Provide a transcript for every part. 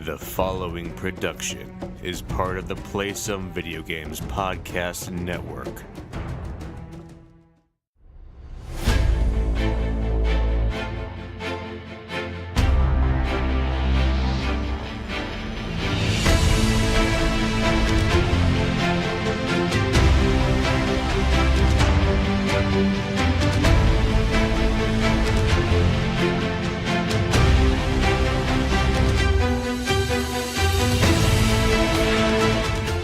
The following production is part of the Play Some Video Games podcast network.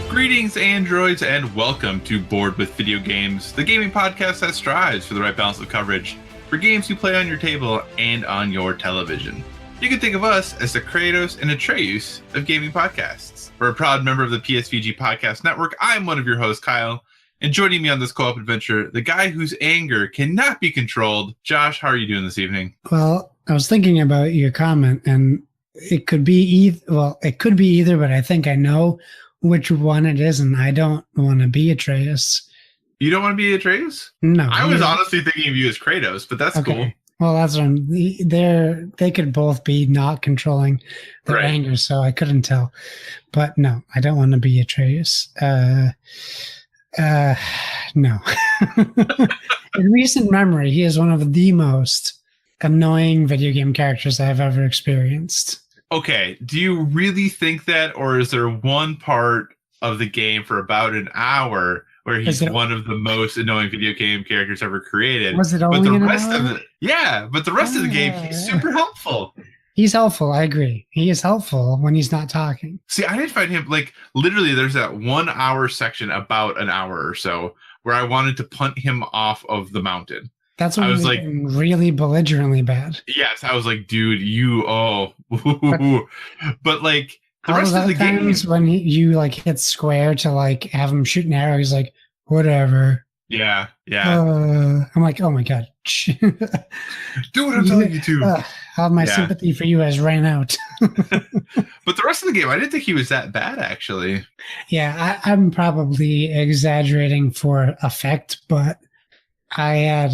Greetings, androids, and welcome to Bored with Video Games, the gaming podcast that strives for the right balance of coverage for games you play on your table and on your television. You can think of us as the Kratos and Atreus of gaming podcasts. We're a proud member of the PSVG Podcast Network. I'm one of your hosts, Kyle, and joining me on this co-op adventure, the guy whose anger cannot be controlled. Josh, how are you doing this evening? Well, I was thinking about your comment, and it could be either, but I think I know which one it is, and I don't want to be Atreus. You don't want to be Atreus? No. I was honestly thinking of you as Kratos, but that's cool. Well, that's what they could both be not controlling their anger, so I couldn't tell. But no, I don't want to be Atreus. No. In recent memory, he is one of the most annoying video game characters I've ever experienced. Okay, do you really think that, or is there one part of the game for about an hour where he's one of the most annoying video game characters ever created? Was it only an hour? But the rest of the game, he's super helpful. He's helpful, I agree. He is helpful when he's not talking. See, I didn't find him, literally there's that 1 hour section about an hour or so where I wanted to punt him off of the mountain. That's when I was really belligerently bad. Yes, I was like, dude, but the rest of the game, when you hit square to have him shoot an arrow, he's like, whatever. Yeah. I'm like, oh my god, do what I'm telling you to. My sympathy for you has ran out. But the rest of the game, I didn't think he was that bad, actually. Yeah, I'm probably exaggerating for effect, but I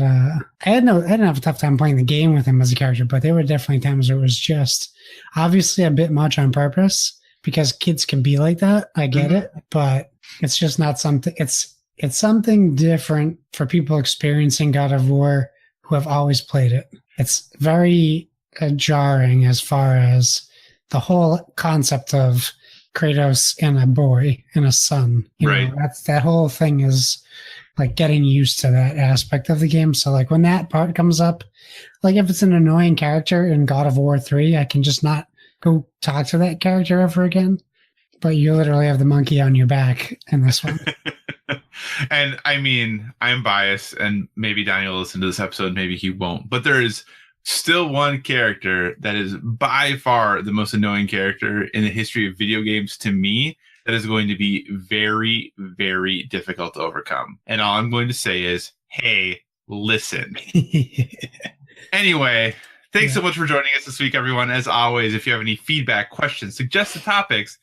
didn't have a tough time playing the game with him as a character, but there were definitely times where it was just obviously a bit much on purpose because kids can be like that. I get it, but it's just not something. It's something different for people experiencing God of War who have always played it. It's very jarring as far as the whole concept of Kratos and a boy and a son. You know, that whole thing is getting used to that aspect of the game. So when that part comes up, if it's an annoying character in God of War 3, I can just not go talk to that character ever again. But you literally have the monkey on your back in this one. And I mean, I'm biased, and maybe Daniel will listen to this episode, maybe he won't. But there is still one character that is by far the most annoying character in the history of video games to me, that is going to be very, very difficult to overcome. And all I'm going to say is, hey, listen. Anyway, thanks so much for joining us this week, everyone. As always, if you have any feedback, questions, suggested topics,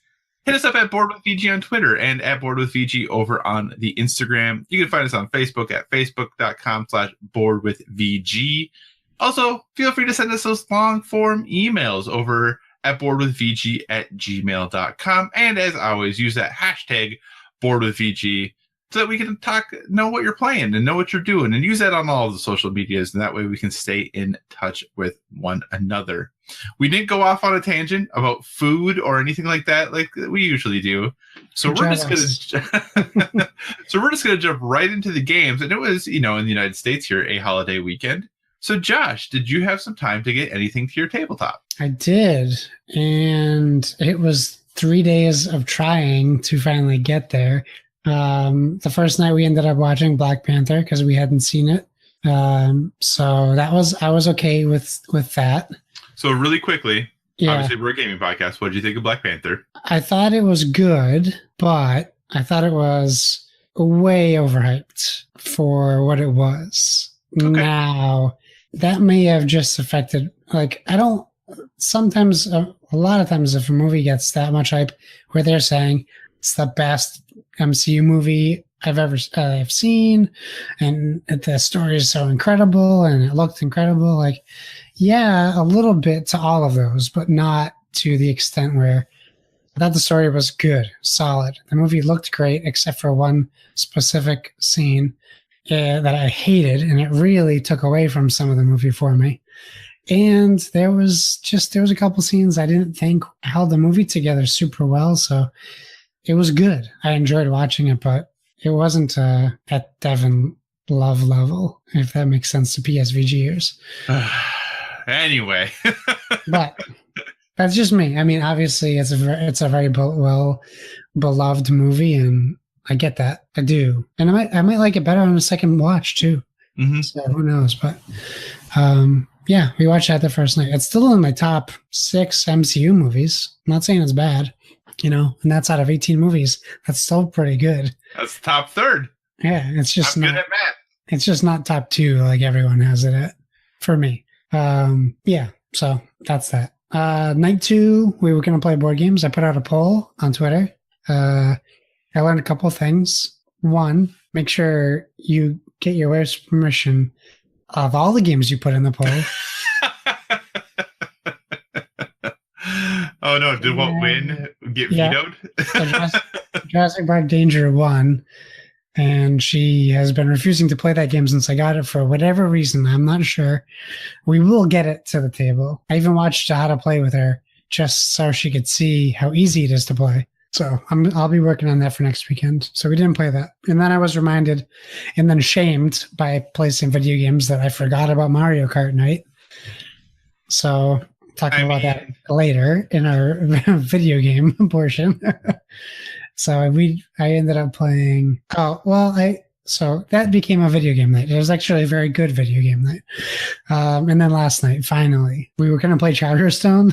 hit us up at BoredWithVG on Twitter and at BoredWithVG over on the Instagram. You can find us on Facebook at facebook.com/BoredWithVG. Also, feel free to send us those long form emails over at boredwithvg@gmail.com. And as always, use that hashtag boredwithvg so that we can know what you're playing and know what you're doing, and use that on all of the social medias. And that way we can stay in touch with one another. We didn't go off on a tangent about food or anything like that, like we usually do. So we're just gonna jump right into the games. And it was, in the United States here, a holiday weekend. So, Josh, did you have some time to get anything to your tabletop? I did, and it was 3 days of trying to finally get there. The first night we ended up watching Black Panther because we hadn't seen it. So I was okay with that. So really quickly, obviously we're a gaming podcast. What did you think of Black Panther? I thought it was good, but I thought it was way overhyped for what it was. Okay. Now, that may have just affected, a lot of times if a movie gets that much hype where they're saying it's the best MCU movie I've seen, and the story is so incredible and it looked incredible, a little bit to all of those, but not to the extent where I thought the story was good, solid. The movie looked great, except for one specific scene that I hated, and it really took away from some of the movie for me. And there was a couple scenes I didn't think held the movie together super well, so it was good. I enjoyed watching it, but it wasn't at Devin Love level, if that makes sense to PSVGers. Anyway. But that's just me. I mean, obviously, it's a very well beloved movie, and I get that. I do, and I might like it better on a second watch too. Mm-hmm. So who knows? But yeah, we watched that the first night. It's still in my top 6 MCU movies. I'm not saying it's bad, and that's out of 18 movies. That's still pretty good. That's top third. Yeah, it's just I'm not good at math. It's just not top 2 like everyone has it at for me. Yeah, so that's that. Night 2, we were going to play board games. I put out a poll on Twitter. I learned a couple things. One, make sure you get your wife's permission of all the games you put in the poll. Oh no, did what win get vetoed? Jurassic Park Danger won, and she has been refusing to play that game since I got it for whatever reason. I'm not sure. We will get it to the table. I even watched how to play with her just so she could see how easy it is to play. So I'll be working on that for next weekend. So we didn't play that. And then I was reminded and then shamed by placing video games that I forgot about Mario Kart Night. So talking about that later in our video game portion. So I ended up playing. So that became a video game night. It was actually a very good video game night. And then last night, finally, we were going to play Charterstone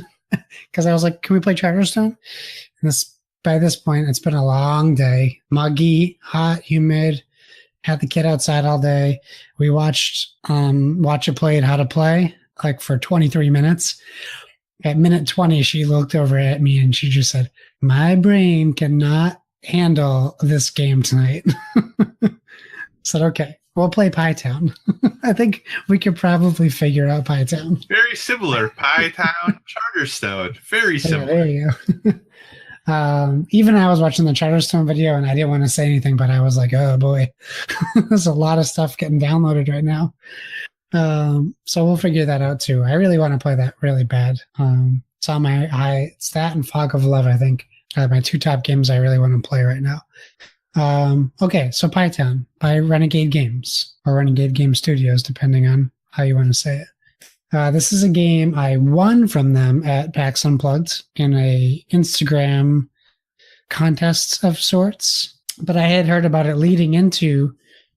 because I was like, can we play Charterstone? And by this point, it's been a long day. Muggy, hot, humid. Had the kid outside all day. We watched Watch It Played How to Play like for 23 minutes. At minute 20, she looked over at me and she just said, my brain cannot handle this game tonight. I said, okay, we'll play Pie Town. I think we could probably figure out Pie Town. Very similar. Pie Town, Charterstone. Very similar. There you go. Even I was watching the Charterstone video and I didn't want to say anything, but I was like, oh boy, there's a lot of stuff getting downloaded right now. So we'll figure that out too. I really want to play that really bad. It's on it's that and Fog of Love, I think, are my 2 top games I really want to play right now. Okay, so Pie Town by Renegade Games or Renegade Game Studios, depending on how you want to say it. This is a game I won from them at PAX Unplugged in a Instagram contest of sorts, but I had heard about it leading into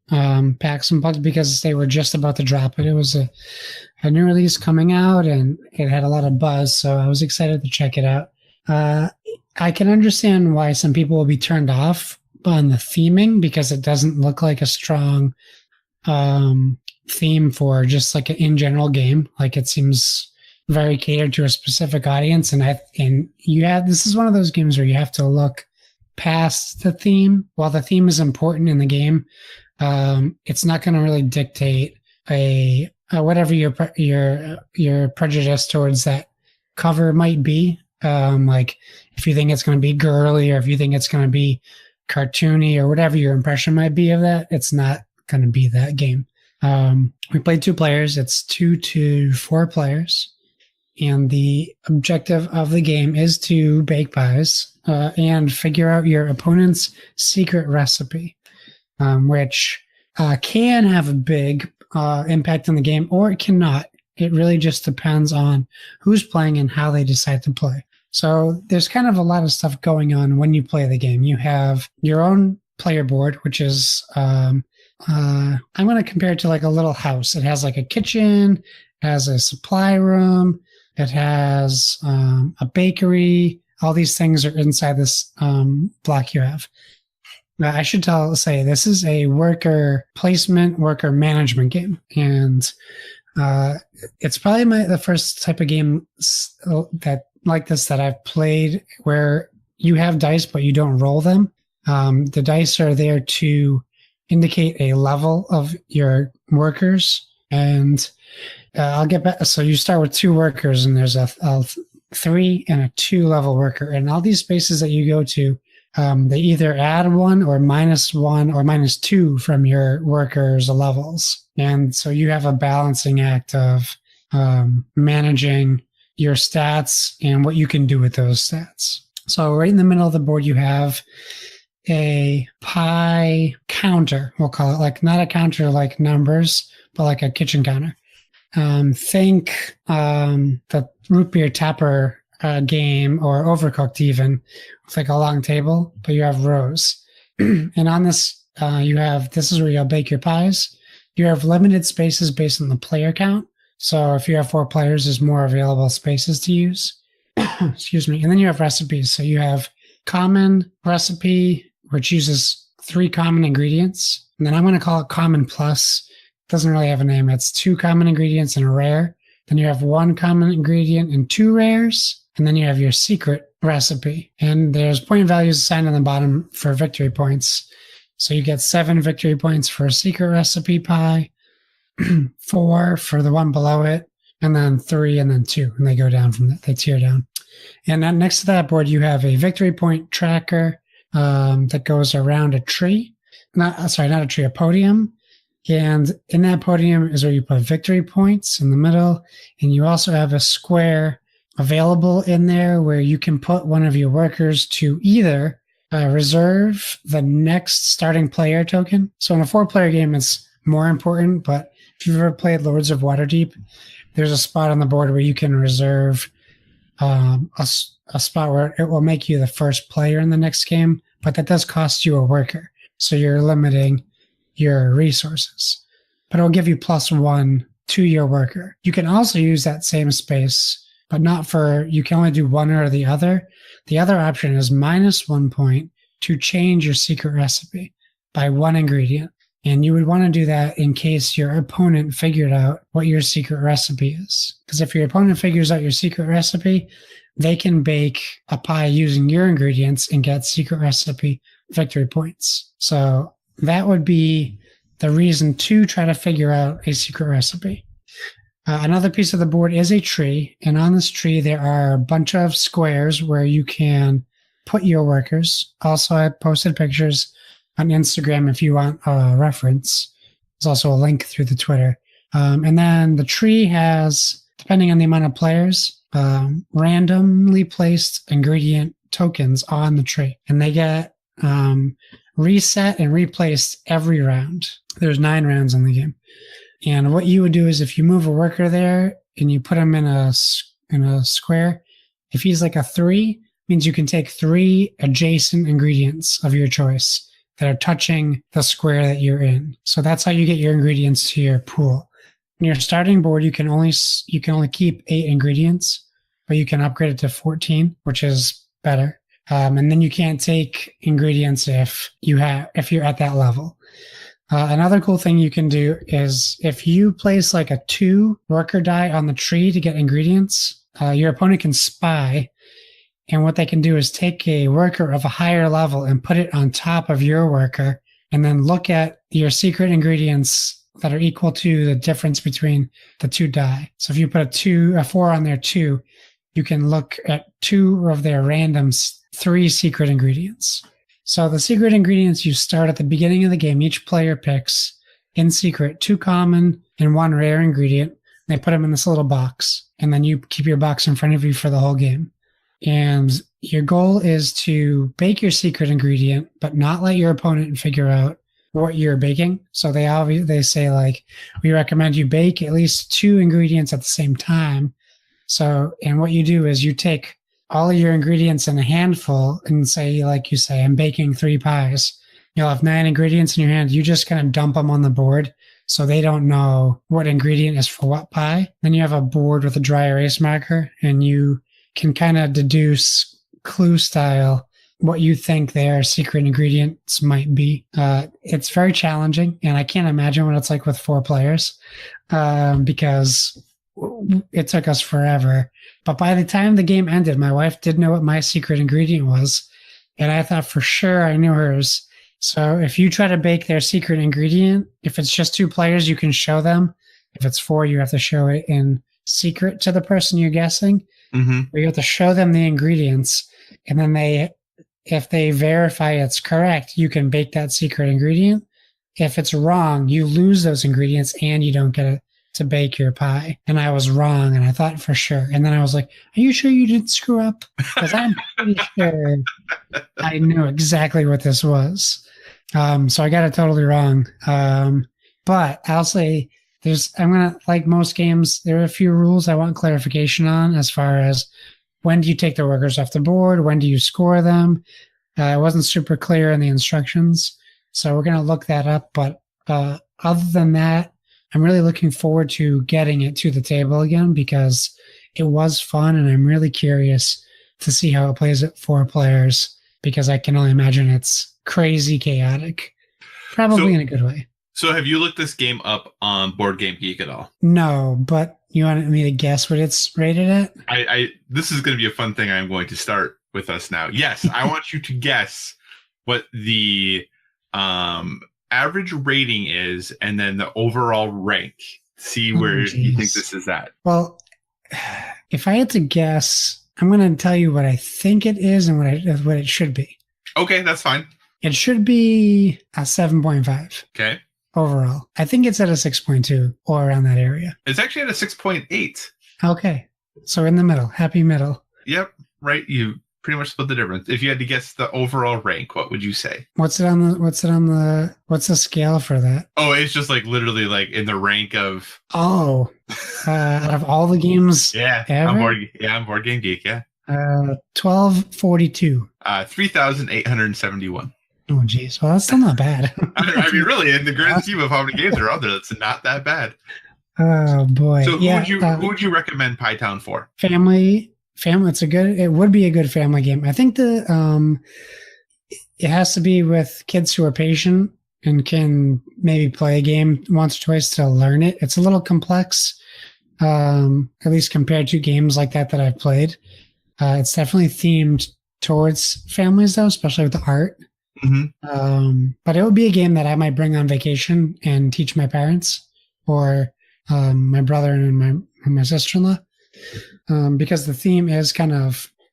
PAX Unplugged because they were just about to drop it. It was a new release coming out and it had a lot of buzz, so I was excited to check it out. I can understand why some people will be turned off on the theming because it doesn't look like a strong theme for just like an in general game. Like it seems very catered to a specific audience, and this is one of those games where you have to look past the theme. While the theme is important in the game, it's not going to really dictate whatever your prejudice towards that cover might be. Like if you think it's going to be girly or if you think it's going to be cartoony or whatever your impression might be of that, it's not going to be that game. We played 2 players. It's 2 to 4 players. And the objective of the game is to bake pies and figure out your opponent's secret recipe, which can have a big impact on the game or it cannot. It really just depends on who's playing and how they decide to play. So there's kind of a lot of stuff going on when you play the game. You have your own player board, which is I'm going to compare it to like a little house. It has like a kitchen, has a supply room, it has a bakery. All these things are inside this block you have. I should say this is a worker placement, worker management game, and it's probably the first type of game that I've played where you have dice but you don't roll them. The dice are there to indicate a level of your workers, and I'll get back. So you start with 2 workers, and there's a 3 and a 2 level worker. And all these spaces that you go to, they either add 1 or -1 or -2 from your workers' levels. And so you have a balancing act of managing your stats and what you can do with those stats. So right in the middle of the board, you have a pie counter. We'll call it, like, not a counter like numbers, but like a kitchen counter. Think the root beer tapper game, or Overcooked even, with like a long table, but you have rows. And on this, this is where you'll bake your pies. You have limited spaces based on the player count. So if you have 4 players, there's more available spaces to use. Excuse me. And then you have recipes. So you have common recipe, which uses 3 common ingredients. And then I'm going to call it common plus. It doesn't really have a name. It's 2 common ingredients and a rare. Then you have 1 common ingredient and 2 rares. And then you have your secret recipe. And there's point values assigned on the bottom for victory points. So you get 7 victory points for a secret recipe pie, 4 for the one below it, and then 3 and then 2. And they go down from that. They tier down. And then next to that board, you have a victory point tracker that goes around a tree. Not a tree, a podium. And in that podium is where you put victory points in the middle. And you also have a square available in there where you can put one of your workers to either reserve the next starting player token. So in a 4-player game, it's more important. But if you've ever played Lords of Waterdeep, there's a spot on the board where you can reserve a spot where it will make you the first player in the next game, but that does cost you a worker. So you're limiting your resources, but it'll give you +1 to your worker. You can also use that same space, but you can only do one or the other. The other option is -1 point to change your secret recipe by 1 ingredient. And you would want to do that in case your opponent figured out what your secret recipe is. Because if your opponent figures out your secret recipe, they can bake a pie using your ingredients and get secret recipe victory points. So that would be the reason to try to figure out a secret recipe. Another piece of the board is a tree. And on this tree, there are a bunch of squares where you can put your workers. Also, I posted pictures on Instagram if you want a reference. There's also a link through the Twitter. And then the tree has, depending on the amount of players, randomly placed ingredient tokens on the tree. And they get reset and replaced every round. There's 9 rounds in the game. And what you would do is if you move a worker there and you put him in a square, if he's like a 3, means you can take 3 adjacent ingredients of your choice that are touching the square that you're in. So that's how you get your ingredients to your pool. In your starting board, you can only keep 8 ingredients, but you can upgrade it to 14, which is better. And then you can't take ingredients if you're at that level. Another cool thing you can do is if you place like a 2 worker die on the tree to get ingredients, your opponent can spy. And what they can do is take a worker of a higher level and put it on top of your worker and then look at your secret ingredients that are equal to the difference between the 2 die. So if you put a 4 on there too, you can look at 2 of their random 3 secret ingredients. So the secret ingredients you start at the beginning of the game, each player picks in secret 2 common and 1 rare ingredient. They put them in this little box, and then you keep your box in front of you for the whole game. And your goal is to bake your secret ingredient, but not let your opponent figure out what you're baking. So they say, like, we recommend you bake at least 2 ingredients at the same time. So, and what you do is you take all of your ingredients in a handful and say, like you say, I'm baking 3 pies. You'll have 9 ingredients in your hand. You just kind of dump them on the board so they don't know what ingredient is for what pie. Then you have a board with a dry erase marker, and you can kind of deduce clue style what you think their secret ingredients might be. It's very challenging, and I can't imagine what it's like with 4 players because it took us forever. But by the time the game ended, my wife did know what my secret ingredient was, and I thought for sure I knew hers. So if you try to bake their secret ingredient, if it's just 2 players, you can show them. If it's 4, you have to show it in secret to the person you're guessing. Mm-hmm. where you have to show them the ingredients, and then if they verify it's correct, you can bake that secret ingredient. If it's wrong, you lose those ingredients and you don't get to bake your pie. And I was wrong, and I thought for sure. And then I was like, are you sure you didn't screw up? Because I'm pretty sure I knew exactly what this was. So I got it totally wrong. But I'll say like most games, there are a few rules I want clarification on as far as when do you take the workers off the board? When do you score them? It wasn't super clear in the instructions. So we're going to look that up. But other than that, I'm really looking forward to getting it to the table again because it was fun. And I'm really curious to see how it plays at 4 players because I can only imagine it's crazy chaotic, probably in a good way. So have you looked this game up on Board Game Geek at all? No, but you want me to guess what it's rated at? This is going to be a fun thing I'm going to start with us now. Yes, I want you to guess what the average rating is and then the overall rank. See where you think this is at. Well, if I had to guess, I'm going to tell you what I think it is and what it should be. Okay, that's fine. It should be a 7.5. Okay. Overall. I think it's at a 6.2 or around that area. It's actually at a 6.8. Okay. So in the middle. Happy middle. Yep. Right. You pretty much split the difference. If you had to guess the overall rank, what would you say? What's the scale for that? Oh, it's just like literally like in the rank of out of all the games ever? On Board Game Geek, yeah. 1242. 3,871. Oh, geez. Well, that's still not bad. I mean, really, in the grand scheme of how many games are out there, that's not that bad. Oh, boy. So who would you recommend Pie Town for? Family. It would be a good family game. I think it has to be with kids who are patient and can maybe play a game once or twice to learn it. It's a little complex, at least compared to games like that I've played. It's definitely themed towards families, though, especially with the art. Mm-hmm. But it would be a game that I might bring on vacation and teach my parents or my brother and my sister-in-law, because the theme is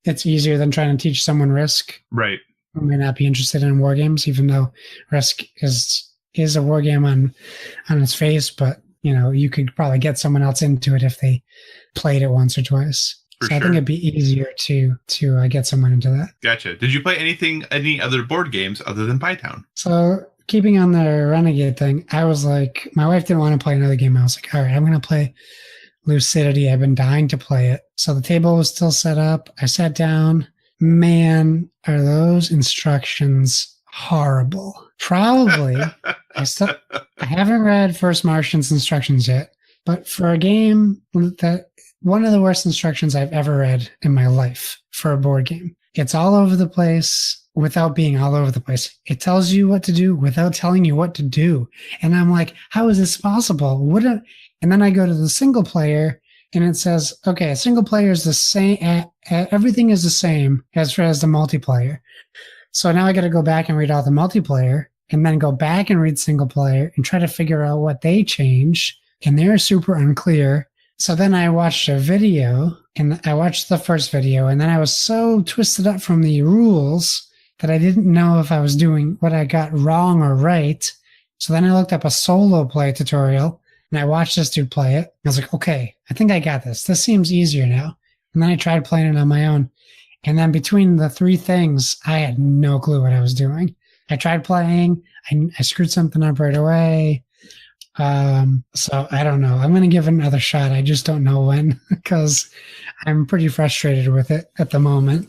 it's easier than trying to teach someone Risk. Right. Who may not be interested in war games, even though Risk is a war game on its face. But you could probably get someone else into it if they played it once or twice. I think it'd be easier to get someone into that. Gotcha. Did you play any other board games other than Pie Town? So keeping on the Renegade thing, I was like, my wife didn't want to play another game. I was like, all right, I'm going to play Lucidity. I've been dying to play it. So the table was still set up. I sat down. Man, are those instructions horrible. Probably. I haven't read First Martian's instructions yet, but for a game that one of the worst instructions I've ever read in my life for a board game. It's all over the place without being all over the place. It tells you what to do without telling you what to do. And I'm like, how is this possible? And then I go to the single player and it says, okay, a single player is the same. Everything is the same as the multiplayer. So now I got to go back and read all the multiplayer and then go back and read single player and try to figure out what they changed. And they're super unclear. So then I watched a video, and I watched the first video, and then I was so twisted up from the rules that I didn't know if I was doing what I got wrong or right. So then I looked up a solo play tutorial, and I watched this dude play it. I was like, okay, I think I got this. This seems easier now. And then I tried playing it on my own. And then between the 3 things, I had no clue what I was doing. I tried playing. I screwed something up right away. So I don't know. I'm going to give it another shot. I just don't know when because I'm pretty frustrated with it at the moment.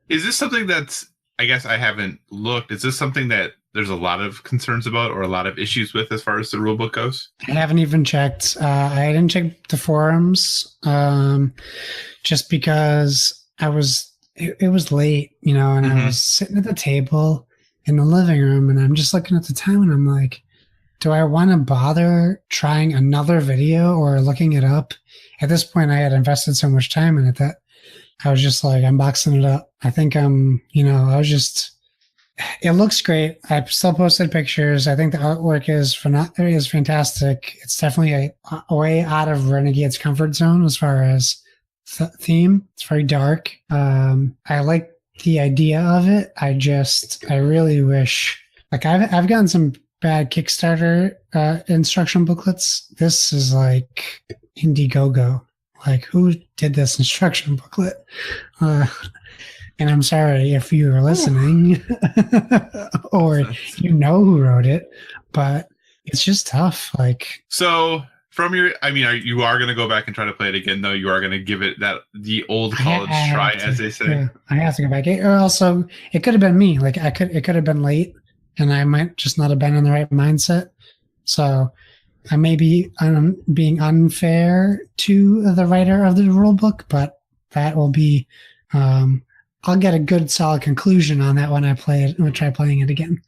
Is this something that's, I guess I haven't looked. Is this something that there's a lot of concerns about or a lot of issues with as far as the rulebook goes? I haven't even checked. I didn't check the forums just because it was late, and I was sitting at the table in the living room and I'm just looking at the time and I'm like, do I want to bother trying another video or looking it up? At this point, I had invested so much time in it that I was just like, I'm boxing it up. I think it looks great. I still posted pictures. I think the artwork is fantastic. It's definitely a way out of Renegade's comfort zone as far as theme. It's very dark. I like the idea of it. I really wish, like, I've gotten some bad Kickstarter instruction booklets. This is like Indiegogo. Like, who did this instruction booklet? And I'm sorry if you were listening or you know who wrote it, but it's just tough. Like, so from you are going to go back and try to play it again, though. You are going to give it the old college try, as they say. Yeah, I have to go back. Or also, it could have been me. Like, it could have been late, and I might just not have been in the right mindset. So I may be being unfair to the writer of the rule book, but that will be. I'll get a good, solid conclusion on that when I play it. We'll try playing it again.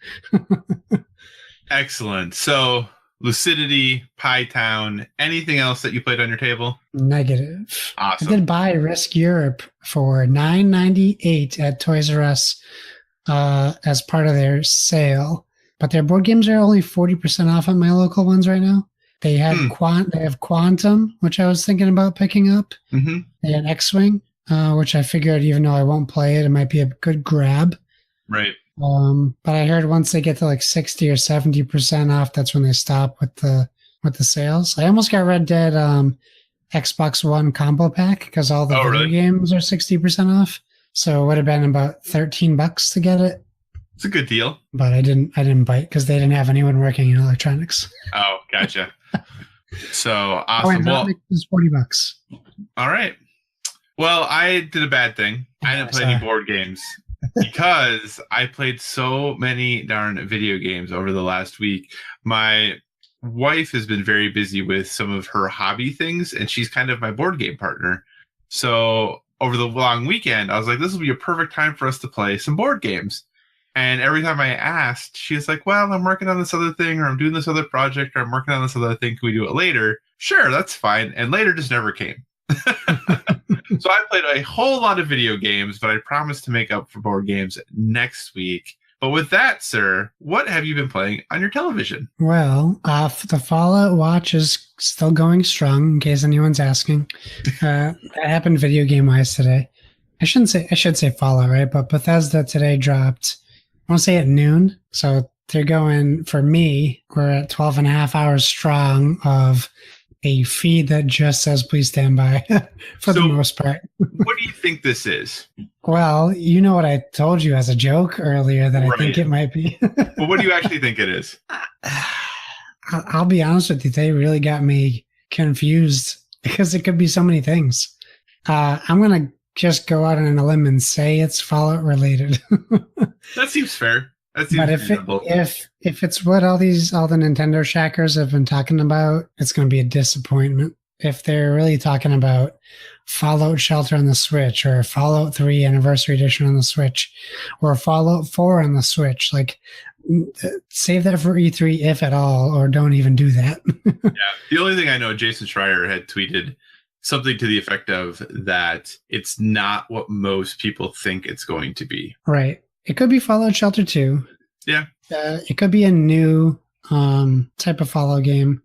Excellent. So, Lucidity, Pie Town, anything else that you played on your table? Negative. Awesome. I did buy Risk Europe for $9.98 at Toys R Us as part of their sale, but their board games are only 40% off at my local ones right now. They have they have Quantum, which I was thinking about picking up. Mm-hmm. They had X-Wing. Which I figured, even though I won't play it, it might be a good grab. Right. But I heard once they get to like 60 or 70% off, that's when they stop with the sales. I almost got Red Dead Xbox One combo pack because all the video games are 60% off. So it would have been about $13 to get it. It's a good deal. But I didn't bite because they didn't have anyone working in electronics. Oh, gotcha. So awesome. Well, it was $40. All right. Well, I did a bad thing. I didn't play any board games because I played so many darn video games over the last week. My wife has been very busy with some of her hobby things, and she's kind of my board game partner. So over the long weekend, I was like, this will be a perfect time for us to play some board games. And every time I asked, she's like, well, I'm working on this other thing, or I'm doing this other project, or I'm working on this other thing. Can we do it later? Sure, that's fine. And later just never came. So I played a whole lot of video games, but I promised to make up for board games next week. But with that, sir, what have you been playing on your television? Well, the Fallout watch is still going strong, in case anyone's asking. That happened video game-wise today. I should say Fallout, right? But Bethesda today dropped, I want to say at noon. So they're going, for me, we're at 12 and a half hours strong of a feed that just says please stand by for the most part. What do you think this is? Well, you know what I told you as a joke earlier that I think it might be. But what do you actually think it is? I'll be honest with you. They really got me confused because it could be so many things. I'm going to just go out on a limb and say it's Fallout related. That seems fair. But if it's what all the Nintendo shackers have been talking about, it's going to be a disappointment. If they're really talking about Fallout Shelter on the Switch, or Fallout 3 Anniversary Edition on the Switch, or Fallout 4 on the Switch, like, save that for E3 if at all, or don't even do that. Yeah, the only thing I know, Jason Schreier had tweeted something to the effect of that it's not what most people think it's going to be. Right. It could be Fallout Shelter 2. Yeah. It could be a new type of Fallout game.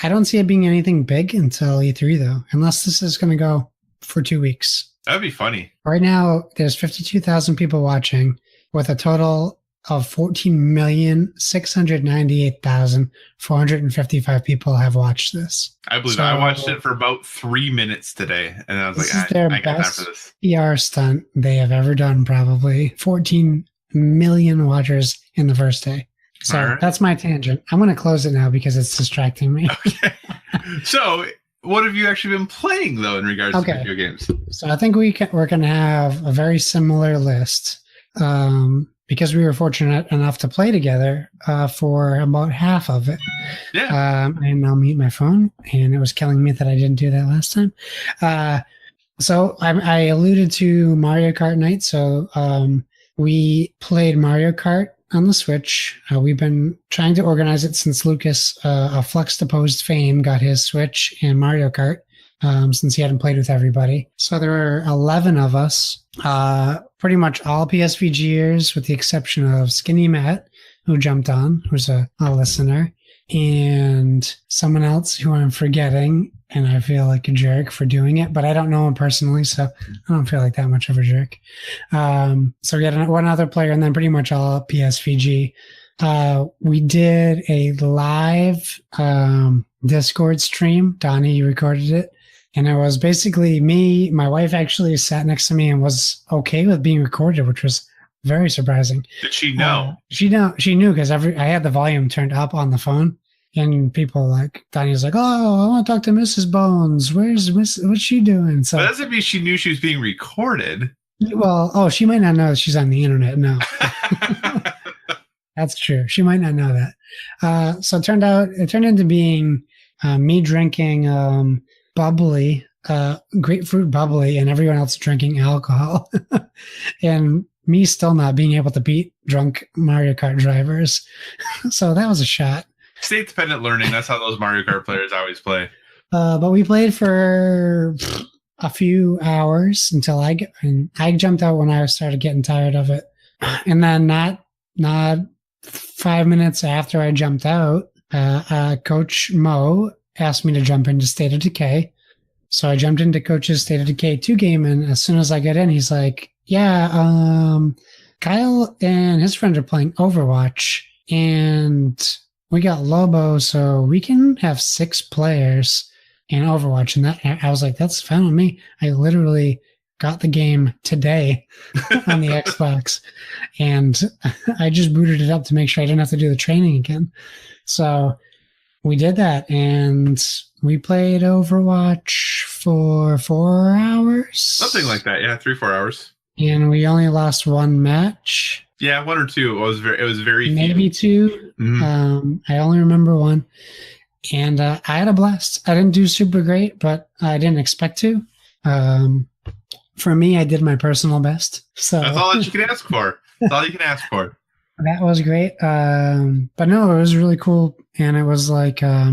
I don't see it being anything big until E3, though, unless this is going to go for 2 weeks. That would be funny. Right now, there's 52,000 people watching with a total of 14,698,455 people have watched this. I believe I watched it for about 3 minutes today, and I was like, I got time for this. PR stunt they have ever done, probably. 14 million watchers in the first day. So that's my tangent. I'm going to close it now because it's distracting me. Okay. So what have you actually been playing, though, in regards to video games? So I think we're going to have a very similar list. Because we were fortunate enough to play together for about half of it. Yeah. And I'll mute my phone, and it was killing me that I didn't do that last time. So I alluded to Mario Kart Night. So we played Mario Kart on the Switch. We've been trying to organize it since Lucas, of Fluxtaposed fame, got his Switch and Mario Kart. Since he hadn't played with everybody. So there were 11 of us, pretty much all PSVGers with the exception of Skinny Matt, who jumped on, who's a listener, and someone else who I'm forgetting. and I feel like a jerk for doing it, but I don't know him personally, so I don't feel like that much of a jerk. So we had one other player, and then pretty much all PSVG. We did a live Discord stream. Donnie recorded it. And it was basically me. My wife actually sat next to me and was okay with being recorded, which was very surprising. Did she know? She knew because I had the volume turned up on the phone, and people like Donnie was like, "Oh, I want to talk to Mrs. Bones. What's she doing?" So but that doesn't mean she knew she was being recorded. Well, she might not know she's on the internet. No, that's true. She might not know that. So it turned into being me drinking bubbly, grapefruit bubbly, and everyone else drinking alcohol, and me still not being able to beat drunk Mario Kart drivers. So that was a shot. State dependent learning. That's how those Mario Kart players always play. But we played for a few hours until I jumped out when I started getting tired of it, and then not 5 minutes after I jumped out, Coach Mo asked me to jump into State of Decay. So I jumped into Coach's State of Decay 2 game, and as soon as I get in, he's like, yeah, Kyle and his friend are playing Overwatch, and we got Lobo, so we can have 6 players in Overwatch. And that I was like, that's fine with me. I literally got the game today on the Xbox, and I just booted it up to make sure I didn't have to do the training again. So we did that, and we played Overwatch for 4 hours. Something like that, yeah, 3-4 hours. And we only lost one match. Yeah, 1 or 2. It was very maybe few. 2. Mm-hmm. I only remember 1, and I had a blast. I didn't do super great, but I didn't expect to. For me, I did my personal best. So that's all that you can ask for. That's all you can ask for. That was great. But no, it was really cool. And it was like, at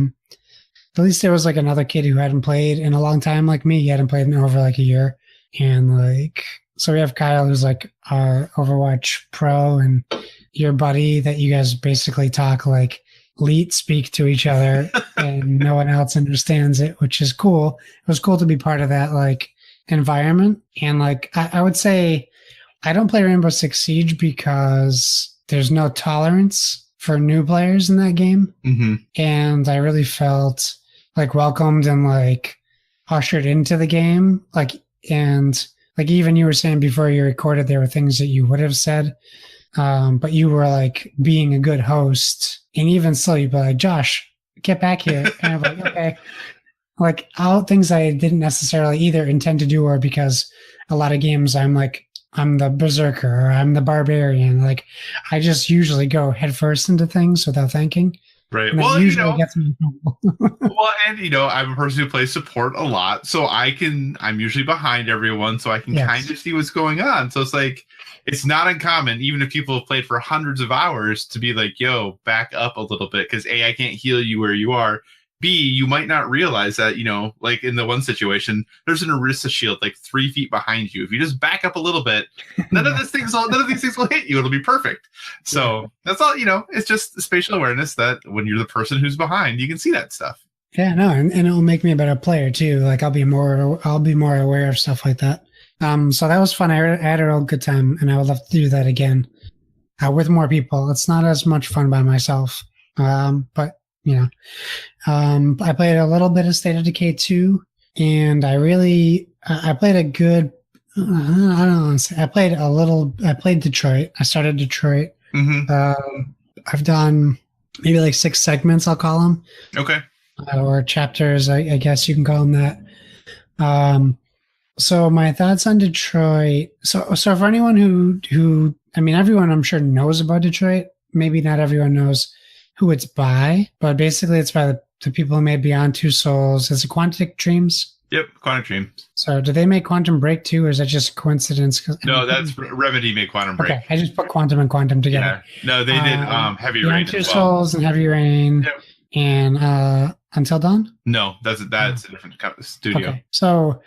least there was like another kid who hadn't played in a long time like me. He hadn't played in over like a year. And like, so we have Kyle, who's like our Overwatch pro, and your buddy that you guys basically talk like leet speak to each other and no one else understands it, which is cool. It was cool to be part of that like environment. And like, I would say I don't play Rainbow Six Siege because there's no tolerance for new players in that game. Mm-hmm. And I really felt like welcomed and like ushered into the game. Like, and like even you were saying before you recorded, there were things that you would have said, but you were like being a good host. And even still, you'd be like, Josh, get back here. And I'm like, okay. Like all things I didn't necessarily either intend to do, or because a lot of games I'm like, I'm the berserker or I'm the barbarian. Like I just usually go headfirst into things without thinking. Right. And well, usually gets me in trouble. Well, and I'm a person who plays support a lot, so I'm usually behind everyone, so I can kind of see what's going on. So it's like, it's not uncommon, even if people have played for hundreds of hours, to be like, yo, back up a little bit, because A, I can't heal you where you are. B, you might not realize that, like in the one situation, there's an Orisa shield like 3 feet behind you. If you just back up a little bit, none of these things will hit you. It'll be perfect. So that's all, it's just spatial awareness that when you're the person who's behind, you can see that stuff. Yeah, no, and it'll make me a better player too. Like I'll be more aware of stuff like that. So that was fun. I had a real good time, and I would love to do that again with more people. It's not as much fun by myself, but I played a little bit of State of Decay 2, and I played a good, I don't know, I played Detroit. I started Detroit. Mm-hmm. I've done maybe like 6 segments, I'll call them. Okay. Or chapters, I guess you can call them that. So my thoughts on Detroit. So for anyone who, I mean, everyone I'm sure knows about Detroit. Maybe not everyone knows who it's by, but basically it's by the people who made Beyond Two Souls. Is it Quantic Dreams? Yep, Quantic Dreams. So did they make Quantum Break too, or is that just a coincidence? No, that's Remedy made Quantum Break. Okay, I just put Quantum and Quantum together. Yeah. No, they did Heavy Beyond Rain Two as well. Souls and Heavy Rain, and Until Dawn? No, that's a different studio. Okay, so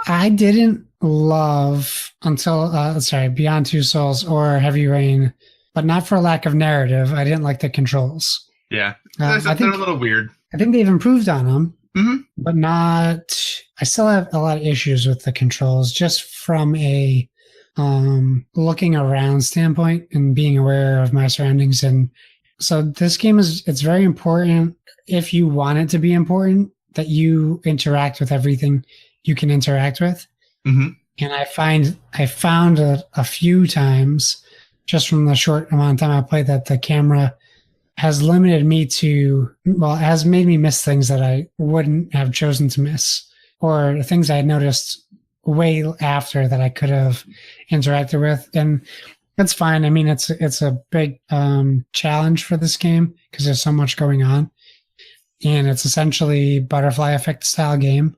I didn't love Beyond Two Souls or Heavy Rain, but not for a lack of narrative. I didn't like the controls. Yeah, they're a little weird. I think they've improved on them, but not. I still have a lot of issues with the controls, just from a looking around standpoint and being aware of my surroundings. And so this game it's very important, if you want it to be important, that you interact with everything you can interact with. And I found a few times, just from the short amount of time I played, that the camera has limited me has made me miss things that I wouldn't have chosen to miss, or things I had noticed way after that I could have interacted with. And that's fine. I mean, it's a big challenge for this game because there's so much going on, and it's essentially butterfly effect style game.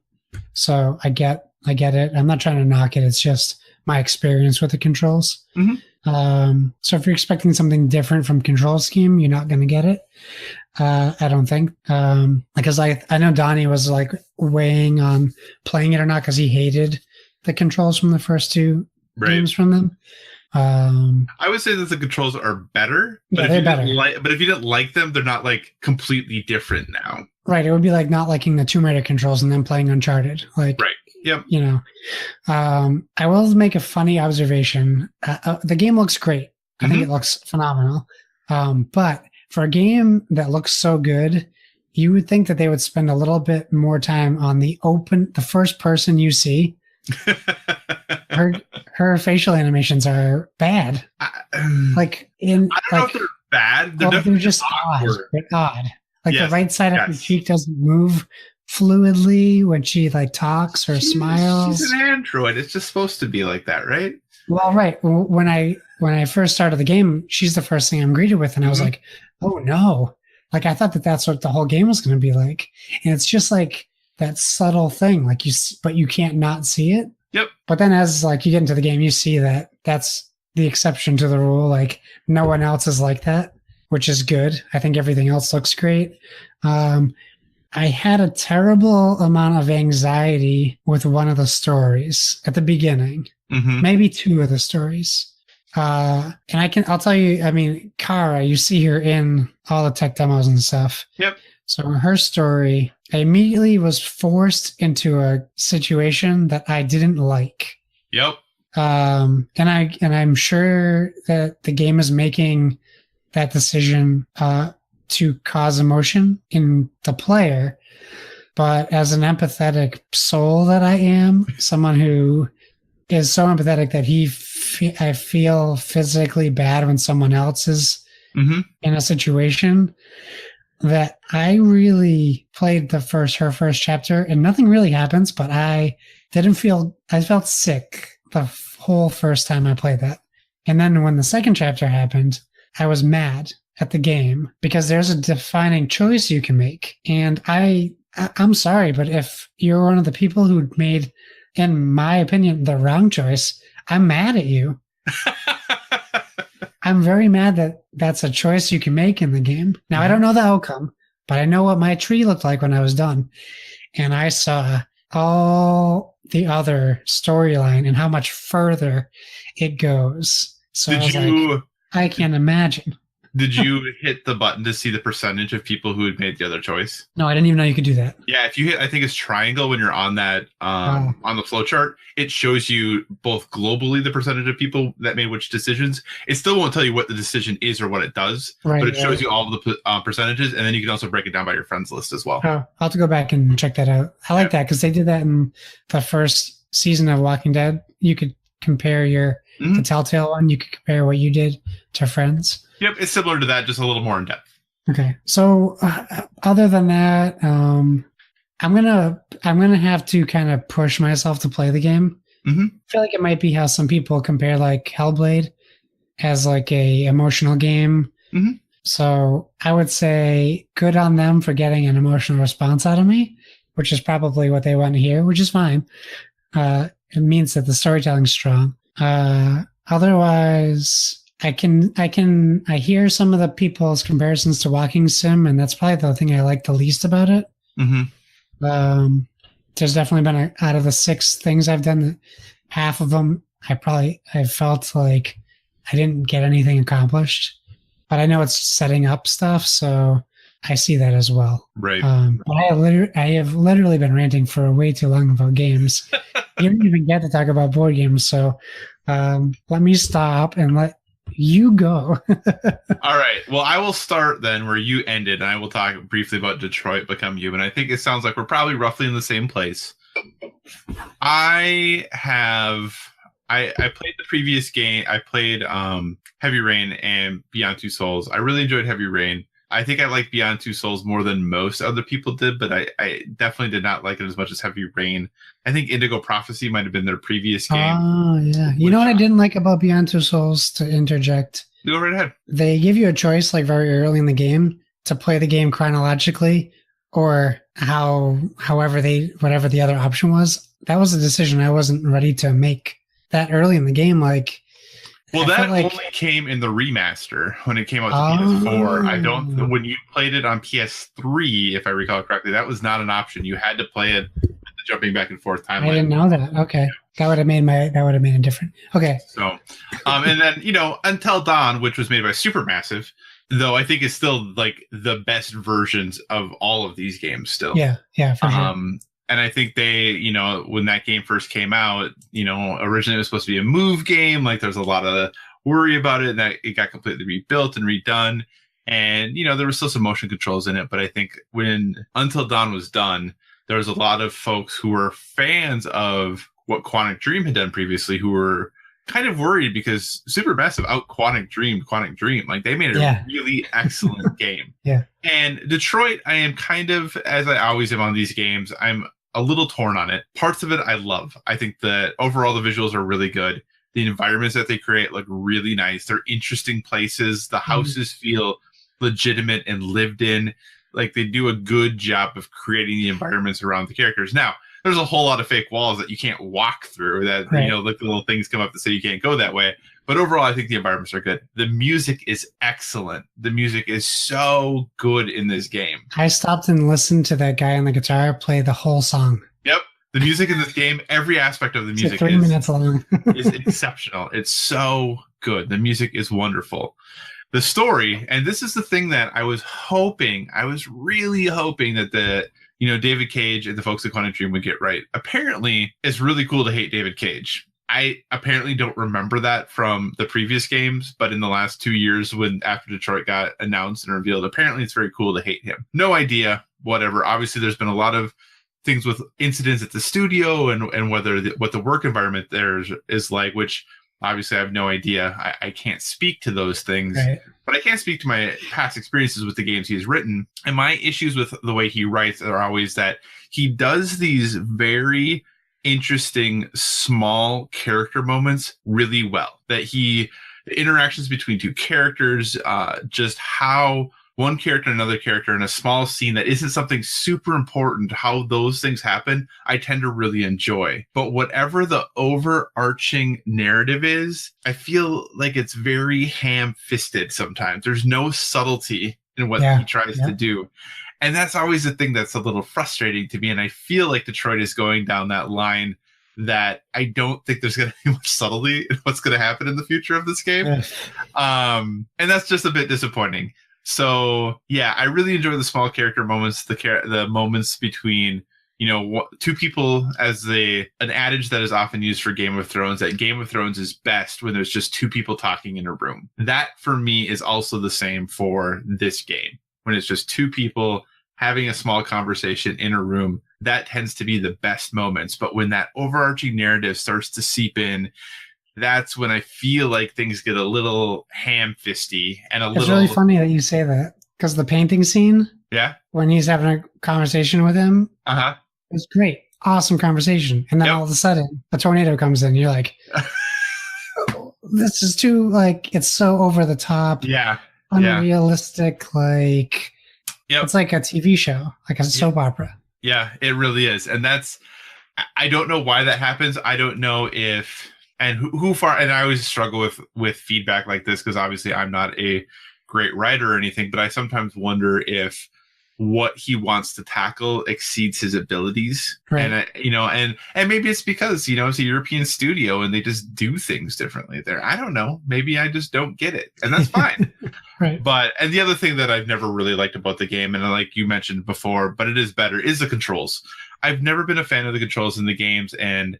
So I get it. I'm not trying to knock it. It's just my experience with the controls. So if you're expecting something different from control scheme, you're not going to get it. I don't think, because I know Donnie was like weighing on playing it or not, because he hated the controls from the first two games from them. I would say that the controls are better, but they're better. If you didn't like them, they're not like completely different now. Right. It would be like not liking the Tomb Raider controls and then playing Uncharted. Like, right. Yep. You know, I will make a funny observation. The game looks great. I think it looks phenomenal. But for a game that looks so good, you would think that they would spend a little bit more time on the first person you see. Her facial animations are bad. I don't know if they're bad. They're just odd. They're odd. Like the right side of her cheek doesn't move fluidly when she like talks or smiles. She's an android. It's just supposed to be like that, right? Well, right. When I first started the game, she's the first thing I'm greeted with, and I was like, "Oh no!" Like I thought that's what the whole game was going to be like, and it's just like that subtle thing, like but you can't not see it. Yep. But then as like you get into the game, you see that that's the exception to the rule. Like no one else is like that, which is good. I think everything else looks great. I had a terrible amount of anxiety with one of the stories at the beginning, maybe two of the stories. And I'll tell you, I mean, Kara, you see her in all the tech demos and stuff. Yep. So her story, I immediately was forced into a situation that I didn't like. Yep. And I'm sure that the game is making that decision to cause emotion in the player. But as an empathetic soul that I am, someone who is so empathetic that I feel physically bad when someone else is in a situation, that I really played her first chapter and nothing really happens, but I felt sick the whole first time I played that. And then when the second chapter happened, I was mad at the game because there's a defining choice you can make. And I'm sorry, but if you're one of the people who made, in my opinion, the wrong choice, I'm mad at you. I'm very mad that that's a choice you can make in the game. Now, I don't know the outcome, but I know what my tree looked like when I was done. And I saw all the other storyline and how much further it goes. So I can't imagine. Did you hit the button to see the percentage of people who had made the other choice? No, I didn't even know you could do that. Yeah, if you hit, I think it's triangle when you're on that on the flowchart, it shows you both globally the percentage of people that made which decisions. It still won't tell you what the decision is or what it does, but it shows you all of the percentages, and then you can also break it down by your friends list as well. I'll have to go back and check that out. I like that because they did that in the first season of Walking Dead. You could compare the Telltale one. You could compare what you did to friends. Yep, it's similar to that, just a little more in depth. Okay, so other than that, I'm gonna have to kind of push myself to play the game. I feel like it might be how some people compare like Hellblade as like a emotional game. So I would say good on them for getting an emotional response out of me, which is probably what they want to hear, which is fine. It means that the storytelling's strong. Otherwise, I hear some of the people's comparisons to Walking Sim, and that's probably the thing I like the least about it. There's definitely been out of the 6 things I've done, half of them I felt like I didn't get anything accomplished, but I know it's setting up stuff, so I see that as well. Right. But I have literally been ranting for way too long about games. You don't even get to talk about board games, so let me stop and let you go. All right. Well, I will start then where you ended, and I will talk briefly about Detroit Become Human. I think it sounds like we're probably roughly in the same place. I played the previous game. I played Heavy Rain and Beyond Two Souls. I really enjoyed Heavy Rain. I think I like Beyond Two Souls more than most other people did, but I definitely did not like it as much as Heavy Rain. I think Indigo Prophecy might have been their previous game. Oh, yeah. You know what I didn't like about Beyond Two Souls, to interject? Go right ahead. They give you a choice, like very early in the game, to play the game chronologically, or whatever the other option was. That was a decision I wasn't ready to make that early in the game. Like, well, that only came in the remaster when it came out to PS4. When you played it on PS3, if I recall correctly, that was not an option. You had to play it with the jumping back and forth timeline. I didn't know that. Okay. That would have made it different. Okay. So, and then, Until Dawn, which was made by Supermassive, though I think is still like the best versions of all of these games still. Yeah, for sure. And I think they, when that game first came out, originally it was supposed to be a move game. Like there's a lot of worry about it, and that it got completely rebuilt and redone. And, there was still some motion controls in it. But I think when Until Dawn was done, there was a lot of folks who were fans of what Quantic Dream had done previously, who were kind of worried because Supermassive out Quantic Dream. Like they made a really excellent game. Yeah. And Detroit, I am kind of, as I always am on these games, I'm a little torn on it. Parts of it I love. I think that overall the visuals are really good. The environments that they create look really nice. They're interesting places. The houses feel legitimate and lived in. Like they do a good job of creating the environments around the characters. Now, there's a whole lot of fake walls that you can't walk through that, like the little things come up that say you can't go that way. But overall, I think the environments are good. The music is excellent. The music is so good in this game. I stopped and listened to that guy on the guitar play the whole song. Yep. The music in this game, every aspect of the music like 3 minutes long. is exceptional. It's so good. The music is wonderful. The story, and this is the thing that I was really hoping that David Cage and the folks at Quantic Dream would get right. Apparently, it's really cool to hate David Cage. I apparently don't remember that from the previous games, but in the last 2 years, after Detroit got announced and revealed, apparently it's very cool to hate him. No idea, whatever. Obviously, there's been a lot of things with incidents at the studio and what the work environment there is like, which obviously I have no idea. I can't speak to those things, right. But I can speak to my past experiences with the games he's written. And my issues with the way he writes are always that he does these very interesting small character moments really well. That the interactions between two characters, just how one character and another character in a small scene that isn't something super important, how those things happen, I tend to really enjoy. But whatever the overarching narrative is, I feel like it's very ham-fisted sometimes. There's no subtlety in what he tries to do. And that's always the thing that's a little frustrating to me. And I feel like Detroit is going down that line that I don't think there's going to be much subtlety in what's going to happen in the future of this game. And that's just a bit disappointing. So, yeah, I really enjoy the small character moments, the moments between, two people, as an adage that is often used for Game of Thrones, that Game of Thrones is best when there's just two people talking in a room. That, for me, is also the same for this game. When it's just two people having a small conversation in a room, that tends to be the best moments. But when that overarching narrative starts to seep in, that's when I feel like things get a little ham-fisty and It's really funny that you say that, because the painting scene, when he's having a conversation with him, it's great, awesome conversation, and then all of a sudden a tornado comes in. You're like, this is too it's so over the top, unrealistic, it's like a TV show, like a soap opera. Yeah, it really is, and I don't know why that happens. I don't know if. And and I always struggle with feedback like this because obviously I'm not a great writer or anything, but I sometimes wonder if what he wants to tackle exceeds his abilities. Right. And maybe it's because, it's a European studio and they just do things differently there. I don't know. Maybe I just don't get it. And that's fine. Right. And the other thing that I've never really liked about the game, and like you mentioned before, but it is better, is the controls. I've never been a fan of the controls in the games. And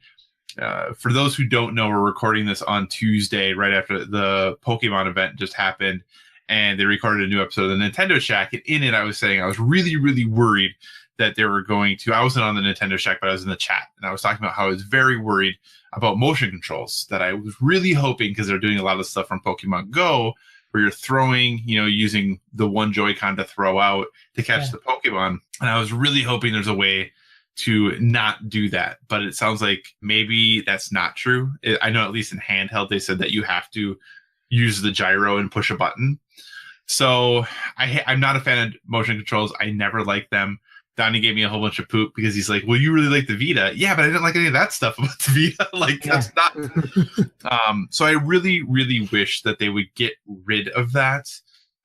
for those who don't know, we're recording this on Tuesday, right after the Pokemon event just happened. And they recorded a new episode of the Nintendo Shack. And in it, I was saying I was really, really worried that they were going to... I wasn't on the Nintendo Shack, but I was in the chat. And I was talking about how I was very worried about motion controls, that I was really hoping, because they're doing a lot of stuff from Pokemon Go, where you're throwing, using the one Joy-Con to throw out to catch the Pokemon. And I was really hoping there's a way to not do that. But it sounds like maybe that's not true. I know at least in handheld, they said that you have to use the gyro and push a button. So I'm not a fan of motion controls. I never liked them. Donnie gave me a whole bunch of poop because he's like, well, you really like the Vita. Yeah, but I didn't like any of that stuff about the Vita. That's not. So I really, really wish that they would get rid of that.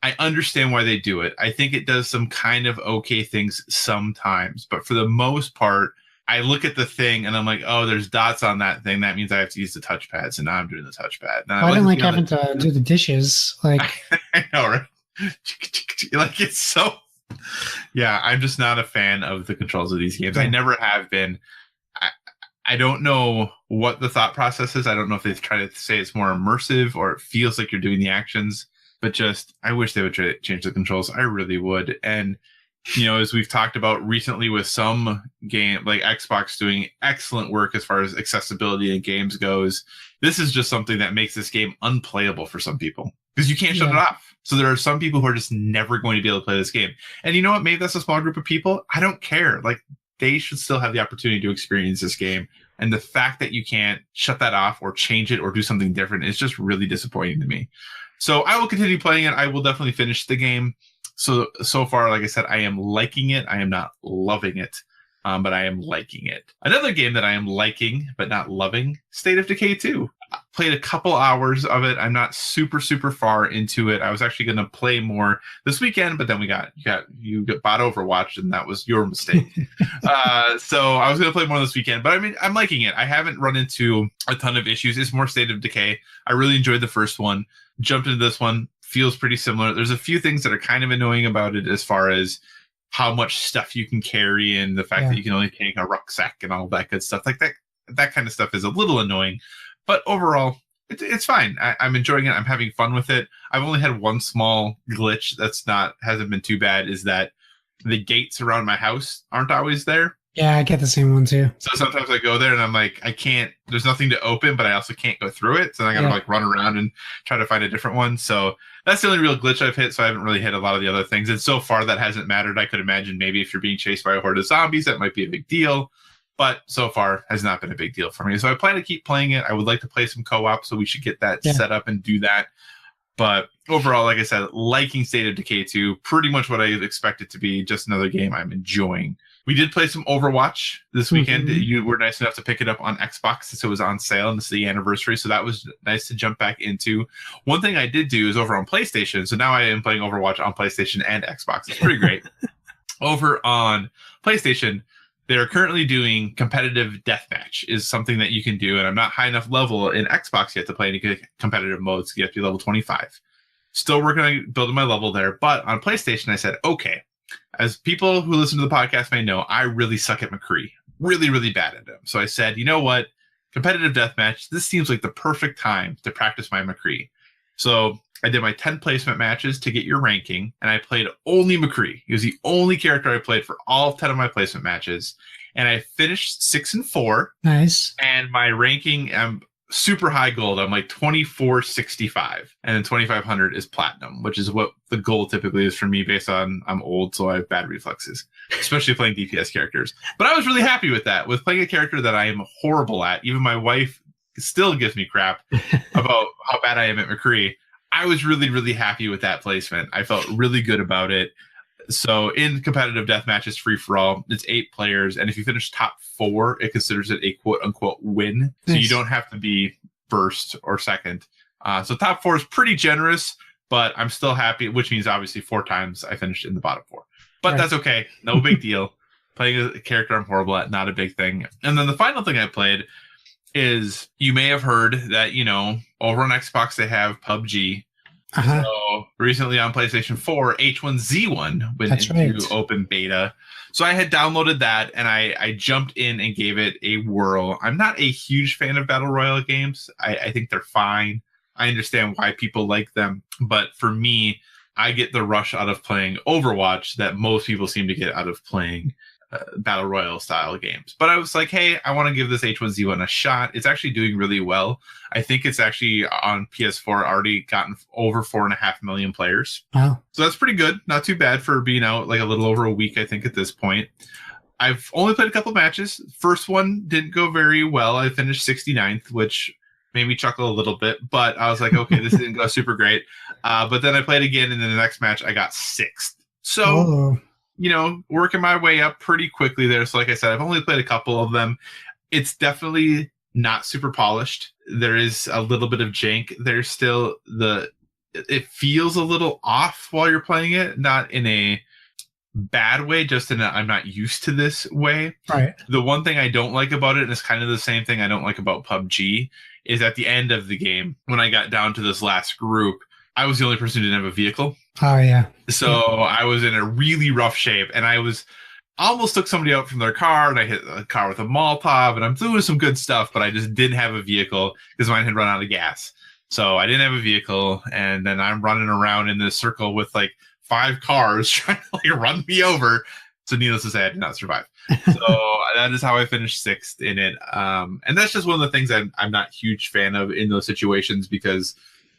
I understand why they do it. I think it does some kind of okay things sometimes. But for the most part, I look at the thing and I'm like, oh, there's dots on that thing. That means I have to use the touchpad. So now I'm doing the touchpad. Now, I didn't like having to do the dishes. I know, right? It's so... Yeah, I'm just not a fan of the controls of these games. I never have been. I don't know what the thought process is. I don't know if they've tried to say it's more immersive or it feels like you're doing the actions. But just, I wish they would try to change the controls. I really would. And as we've talked about recently with some game, like Xbox doing excellent work as far as accessibility in games goes, this is just something that makes this game unplayable for some people because you can't shut it off. So there are some people who are just never going to be able to play this game. And you know what? Maybe that's a small group of people. I don't care. They should still have the opportunity to experience this game. And the fact that you can't shut that off or change it or do something different is just really disappointing to me. So I will continue playing it. I will definitely finish the game. So far, like I said, I am liking it. I am not loving it, but I am liking it. Another game that I am liking but not loving, State of Decay 2. I played a couple hours of it. I'm not super, super far into it. I was actually going to play more this weekend, but then you got bought Overwatch, and that was your mistake. So I was going to play more this weekend, but I mean, I'm liking it. I haven't run into a ton of issues. It's more State of Decay. I really enjoyed the first one. Jumped into this one. Feels pretty similar. There's a few things that are kind of annoying about it as far as how much stuff you can carry and the fact that you can only take a rucksack and all that good stuff. Like that kind of stuff is a little annoying. But overall, it's fine. I'm enjoying it. I'm having fun with it. I've only had one small glitch hasn't been too bad, is that the gates around my house aren't always there. Yeah, I get the same one too. So sometimes I go there and I'm like, I can't, there's nothing to open, but I also can't go through it. So I got to run around and try to find a different one. So that's the only real glitch I've hit. So I haven't really hit a lot of the other things. And so far that hasn't mattered. I could imagine maybe if you're being chased by a horde of zombies, that might be a big deal. But so far has not been a big deal for me. So I plan to keep playing it. I would like to play some co-op, so we should get that set up and do that. But overall, like I said, liking State of Decay 2, pretty much what I expect it to be, just another game I'm enjoying. We did play some Overwatch this weekend. Mm-hmm. You were nice enough to pick it up on Xbox since it was on sale, and this is the anniversary, so that was nice to jump back into. One thing I did do is over on PlayStation, so now I am playing Overwatch on PlayStation and Xbox. It's pretty great. Over on PlayStation, they're currently doing competitive deathmatch is something that you can do, and I'm not high enough level in Xbox yet to play any competitive modes. You have to be level 25. Still working on building my level there, but on PlayStation, I said, okay, as people who listen to the podcast may know, I really suck at McCree. Really, really bad at him. So I said, you know what? Competitive deathmatch, this seems like the perfect time to practice my McCree. So I did my 10 placement matches to get your ranking, and I played only McCree. He was the only character I played for all 10 of my placement matches, and I finished 6-4. Nice. And my ranking, I'm super high gold. I'm like 2465, and then 2500 is platinum, which is what the goal typically is for me based on I'm old, so I have bad reflexes, especially playing DPS characters. But I was really happy with that, with playing a character that I am horrible at. Even my wife still gives me crap about how bad I am at McCree. I was really, really happy with that placement. I felt really good about it. So in competitive deathmatch, it's free for all. It's 8 players, and if you finish top 4, it considers it a quote unquote win. So you don't have to be first or second. So top 4 is pretty generous, but I'm still happy, which means obviously 4 times I finished in the bottom 4. But that's okay. No big deal. Playing a character I'm horrible at, not a big thing. And then the final thing I played is, you may have heard that, over on Xbox they have PUBG. So recently on PlayStation 4, H1Z1 went into open beta. So I had downloaded that and I jumped in and gave it a whirl. I'm not a huge fan of Battle Royale games. I think they're fine. I understand why people like them. But for me, I get the rush out of playing Overwatch that most people seem to get out of playing Battle Royale style games. But I was like, hey, I want to give this H1Z1 a shot. It's actually doing really well. I think it's actually on PS4 already gotten over 4.5 million players. Wow. So that's pretty good. Not too bad for being out like a little over a week, I think, at this point. I've only played a couple matches. First one didn't go very well. I finished 69th, which made me chuckle a little bit. But I was like, okay, this didn't go super great. But then I played again, and in the next match, I got 6th. So... working my way up pretty quickly there. So like I said, I've only played a couple of them. It's definitely not super polished. There is a little bit of jank. There's still it feels a little off while you're playing it, not in a bad way, just in a I'm not used to this way. Right. The one thing I don't like about it, and it's kind of the same thing I don't like about PUBG, is at the end of the game, when I got down to this last group, I was the only person who didn't have a vehicle. Oh, yeah. So I was in a really rough shape, and I almost took somebody out from their car, and I hit a car with a Molotov, and I'm doing some good stuff, but I just didn't have a vehicle because mine had run out of gas. So I didn't have a vehicle, and then I'm running around in this circle with like 5 cars trying to like run me over. So needless to say, I did not survive. So that is how I finished 6th in it. And that's just one of the things I'm not a huge fan of in those situations, because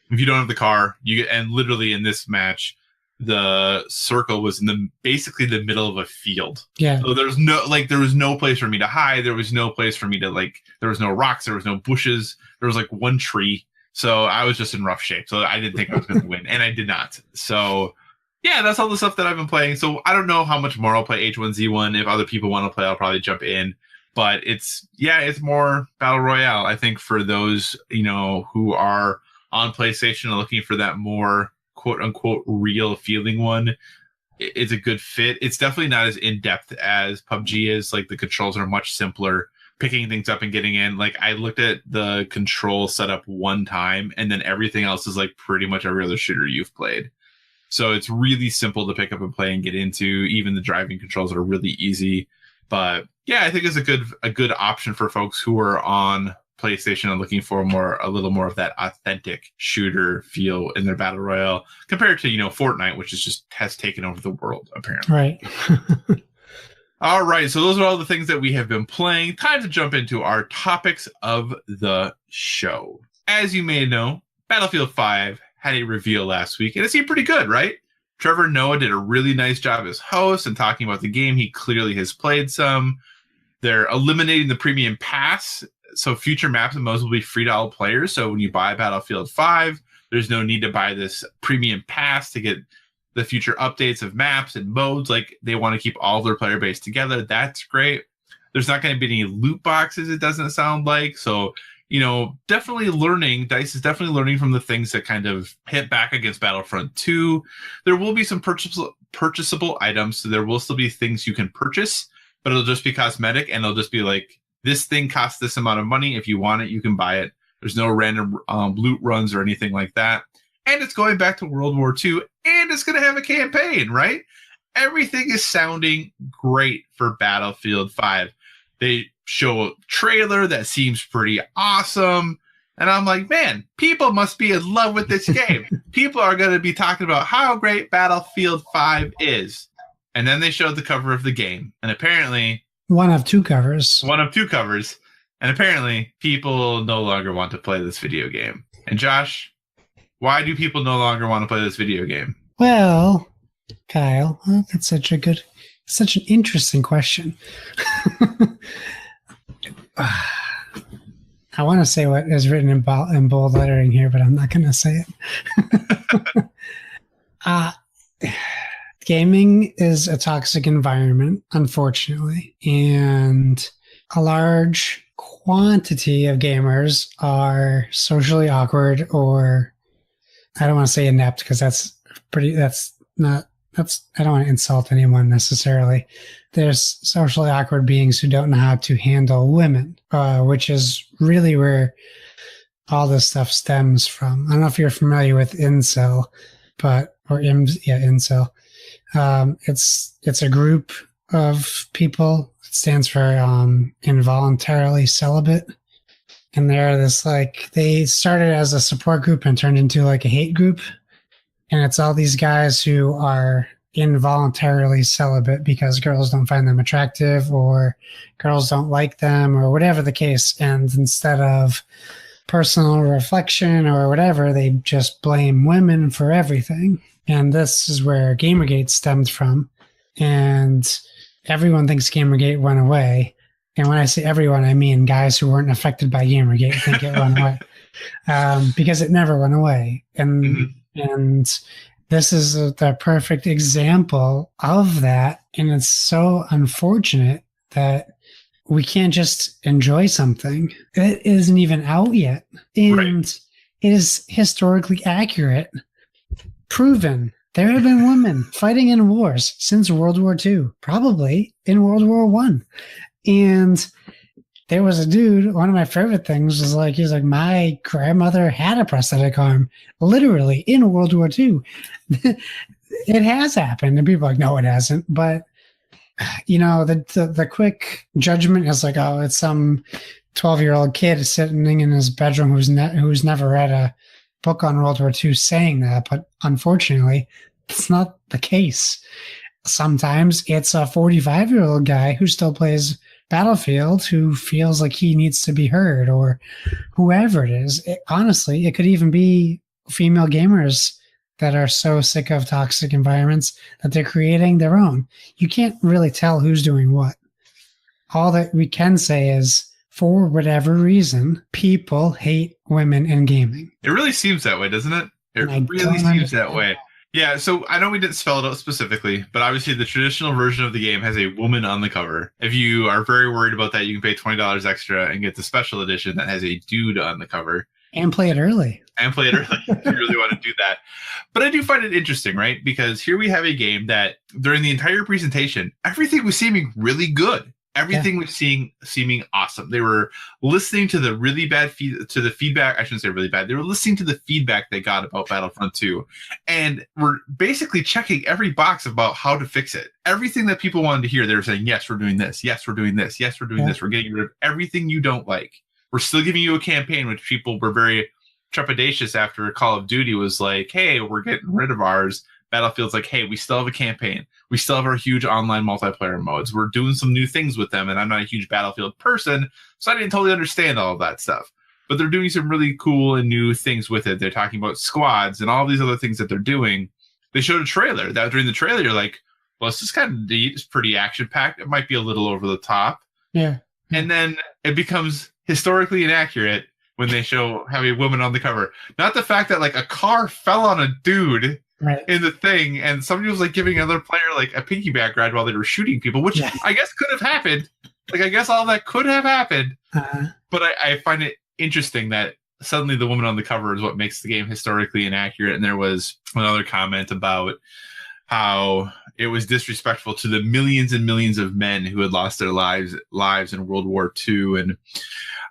if you don't have the car, and literally in this match, the circle was in basically the middle of a field. Yeah. So there was no place for me to hide. There was no place for me to there was no rocks. There was no bushes. There was like one tree. So I was just in rough shape. So I didn't think I was going to win, and I did not. So yeah, that's all the stuff that I've been playing. So I don't know how much more I'll play H1Z1. If other people want to play, I'll probably jump in. But it's more Battle Royale. I think for those, who are on PlayStation and looking for that more quote unquote real feeling one, it's a good fit. It's definitely not as in depth as PUBG is. Like the controls are much simpler, picking things up and getting in. Like I looked at the control setup one time, and then everything else is like pretty much every other shooter you've played. So it's really simple to pick up and play and get into. Even the driving controls are really easy. But yeah, I think it's a good option for folks who are on PlayStation and looking for a little more of that authentic shooter feel in their battle royale, compared to Fortnite, which has taken over the world apparently. Right. All right, so those are all the things that we have been playing. Time to jump into our topics of the show. As you may know, Battlefield 5 had a reveal last week, and it seemed pretty good, right? Trevor Noah did a really nice job as host and talking about the game. He clearly has played some. They're eliminating the premium pass, so future maps and modes will be free to all players. So when you buy Battlefield 5, there's no need to buy this premium pass to get the future updates of maps and modes. Like, they want to keep all their player base together. That's great. There's not going to be any loot boxes, it doesn't sound like. So, definitely learning. DICE is definitely learning from the things that kind of hit back against Battlefront 2. There will be some purchasable items. So there will still be things you can purchase, but it'll just be cosmetic, and it'll just be like, this thing costs this amount of money. If you want it, you can buy it. There's no random loot runs or anything like that. And it's going back to World War II, and it's going to have a campaign, right? Everything is sounding great for Battlefield 5. They show a trailer that seems pretty awesome. And I'm like, man, people must be in love with this game. People are going to be talking about how great Battlefield 5 is. And then they showed the cover of the game. And apparently... One of two covers. And apparently, people no longer want to play this video game. And Josh, why do people no longer want to play this video game? Well, Kyle, that's such an interesting question. I want to say what is written in bold lettering here, but I'm not going to say it. Gaming is a toxic environment, unfortunately, and a large quantity of gamers are socially awkward, or I don't want to say inept because that's not I don't want to insult anyone necessarily. There's socially awkward beings who don't know how to handle women, which is really where all this stuff stems from. I don't know if you're familiar with incel, incel. It's a group of people. It stands for involuntarily celibate. And they're they started as a support group and turned into like a hate group. And it's all these guys who are involuntarily celibate because girls don't find them attractive or girls don't like them or whatever the case. And instead of personal reflection or whatever, they just blame women for everything. And this is where Gamergate stemmed from. And everyone thinks Gamergate went away. And when I say everyone, I mean guys who weren't affected by Gamergate think it went away. Because it never went away. And this is the perfect example of that. And it's so unfortunate that we can't just enjoy something. It isn't even out yet. And it is historically accurate. Proven. There have been women fighting in wars since World War II, probably in World War I. And there was a dude, one of my favorite things was he was like, my grandmother had a prosthetic arm, literally in World War II. It has happened. And people are like, no, it hasn't. But, the quick judgment is like, oh, it's some 12-year-old kid sitting in his bedroom who's never read a book on World War II saying that. But unfortunately, it's not the case. Sometimes it's a 45-year-old guy who still plays Battlefield who feels like he needs to be heard, or whoever it is. Honestly, it could even be female gamers that are so sick of toxic environments that they're creating their own. You can't really tell who's doing what. All that we can say is, for whatever reason, people hate women in gaming. It really seems that way, doesn't it? It really seems that way. Yeah, so I know we didn't spell it out specifically, but obviously the traditional version of the game has a woman on the cover. If you are very worried about that, you can pay $20 extra and get the special edition that has a dude on the cover. And play it early. If you really want to do that. But I do find it interesting, right? Because here we have a game that during the entire presentation, everything was seeming really good. Everything was seeming awesome. They were listening to the really bad feedback. I shouldn't say really bad. They were listening to the feedback they got about Battlefront 2, and were basically checking every box about how to fix it. Everything that people wanted to hear, they were saying, yes, we're doing this. Yes, we're doing this. Yes, we're doing this. We're getting rid of everything you don't like. We're still giving you a campaign, which people were very trepidatious after Call of Duty was like, hey, we're getting rid of ours. Battlefield's like, hey, we still have a campaign. We still have our huge online multiplayer modes. We're doing some new things with them, and I'm not a huge Battlefield person, so I didn't totally understand all of that stuff. But they're doing some really cool and new things with it. They're talking about squads and all these other things that they're doing. They showed a trailer. That during the trailer, you're like, well, this is kind of neat. It's pretty action-packed. It might be a little over the top. Yeah. And then it becomes historically inaccurate when they have a woman on the cover. Not the fact that a car fell on a dude in the thing, and somebody was giving another player a pinky background while they were shooting people, which I guess could have happened. I guess all that could have happened. But I find it interesting that suddenly the woman on the cover is what makes the game historically inaccurate. And there was another comment about how it was disrespectful to the millions and millions of men who had lost their lives in World War II. And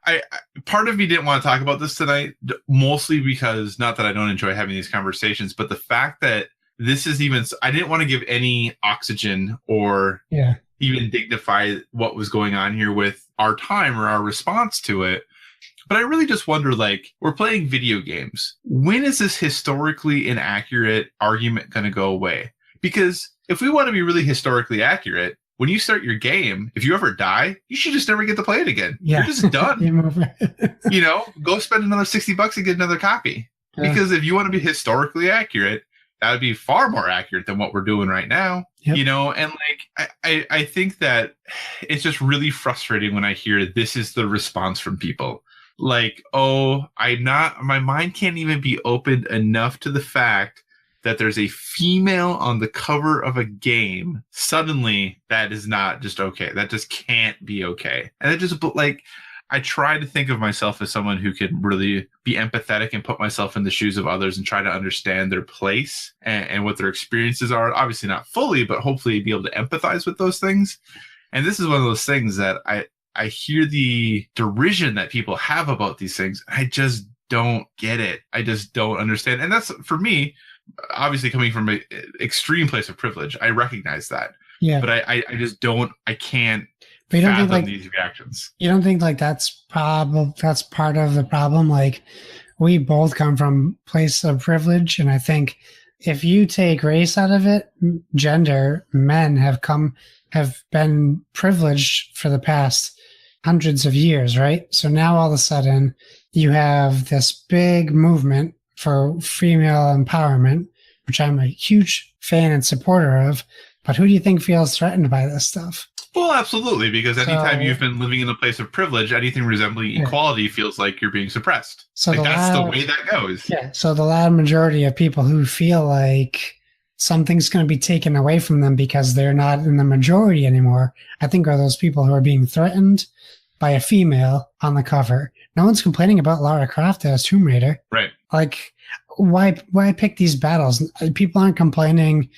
I part of me didn't want to talk about this tonight, mostly because, not that I don't enjoy having these conversations, but the fact that this is even, I didn't want to give any oxygen or even dignify what was going on here with our time or our response to it. But I really just wonder, we're playing video games. When is this historically inaccurate argument going to go away? Because if we want to be really historically accurate, when you start your game, if you ever die, you should just never get to play it again. Yeah. You're just done. Go spend another $60 and get another copy. Yeah. Because if you want to be historically accurate, that would be far more accurate than what we're doing right now. Yep. And I think that it's just really frustrating when I hear this is the response from people. My mind can't even be opened enough to the fact that there's a female on the cover of a game. Suddenly, that is not just okay. That just can't be okay. And it just I try to think of myself as someone who can really be empathetic and put myself in the shoes of others and try to understand their place and what their experiences are. Obviously not fully, but hopefully be able to empathize with those things. And this is one of those things that I hear the derision that people have about these things. I just don't get it. I just don't understand. And that's, for me, obviously coming from an extreme place of privilege, I recognize that. Yeah. But I just don't, I can't but you don't fathom think, like, these reactions. You don't think like that's part of the problem? Like, we both come from place of privilege, and I think if you take race out of it, gender, men have been privileged for the past hundreds of years, right? So now all of a sudden you have this big movement for female empowerment, which I'm a huge fan and supporter of. But who do you think feels threatened by this stuff? Well, absolutely, because anytime you've been living in a place of privilege, anything resembling equality feels like you're being suppressed. So like that's the way that goes. Yeah. So the loud majority of people who feel like something's going to be taken away from them because they're not in the majority anymore, I think are those people who are being threatened by a female on the cover. No one's complaining about Lara Croft as Tomb Raider. Right. Like, why pick these battles? People aren't complaining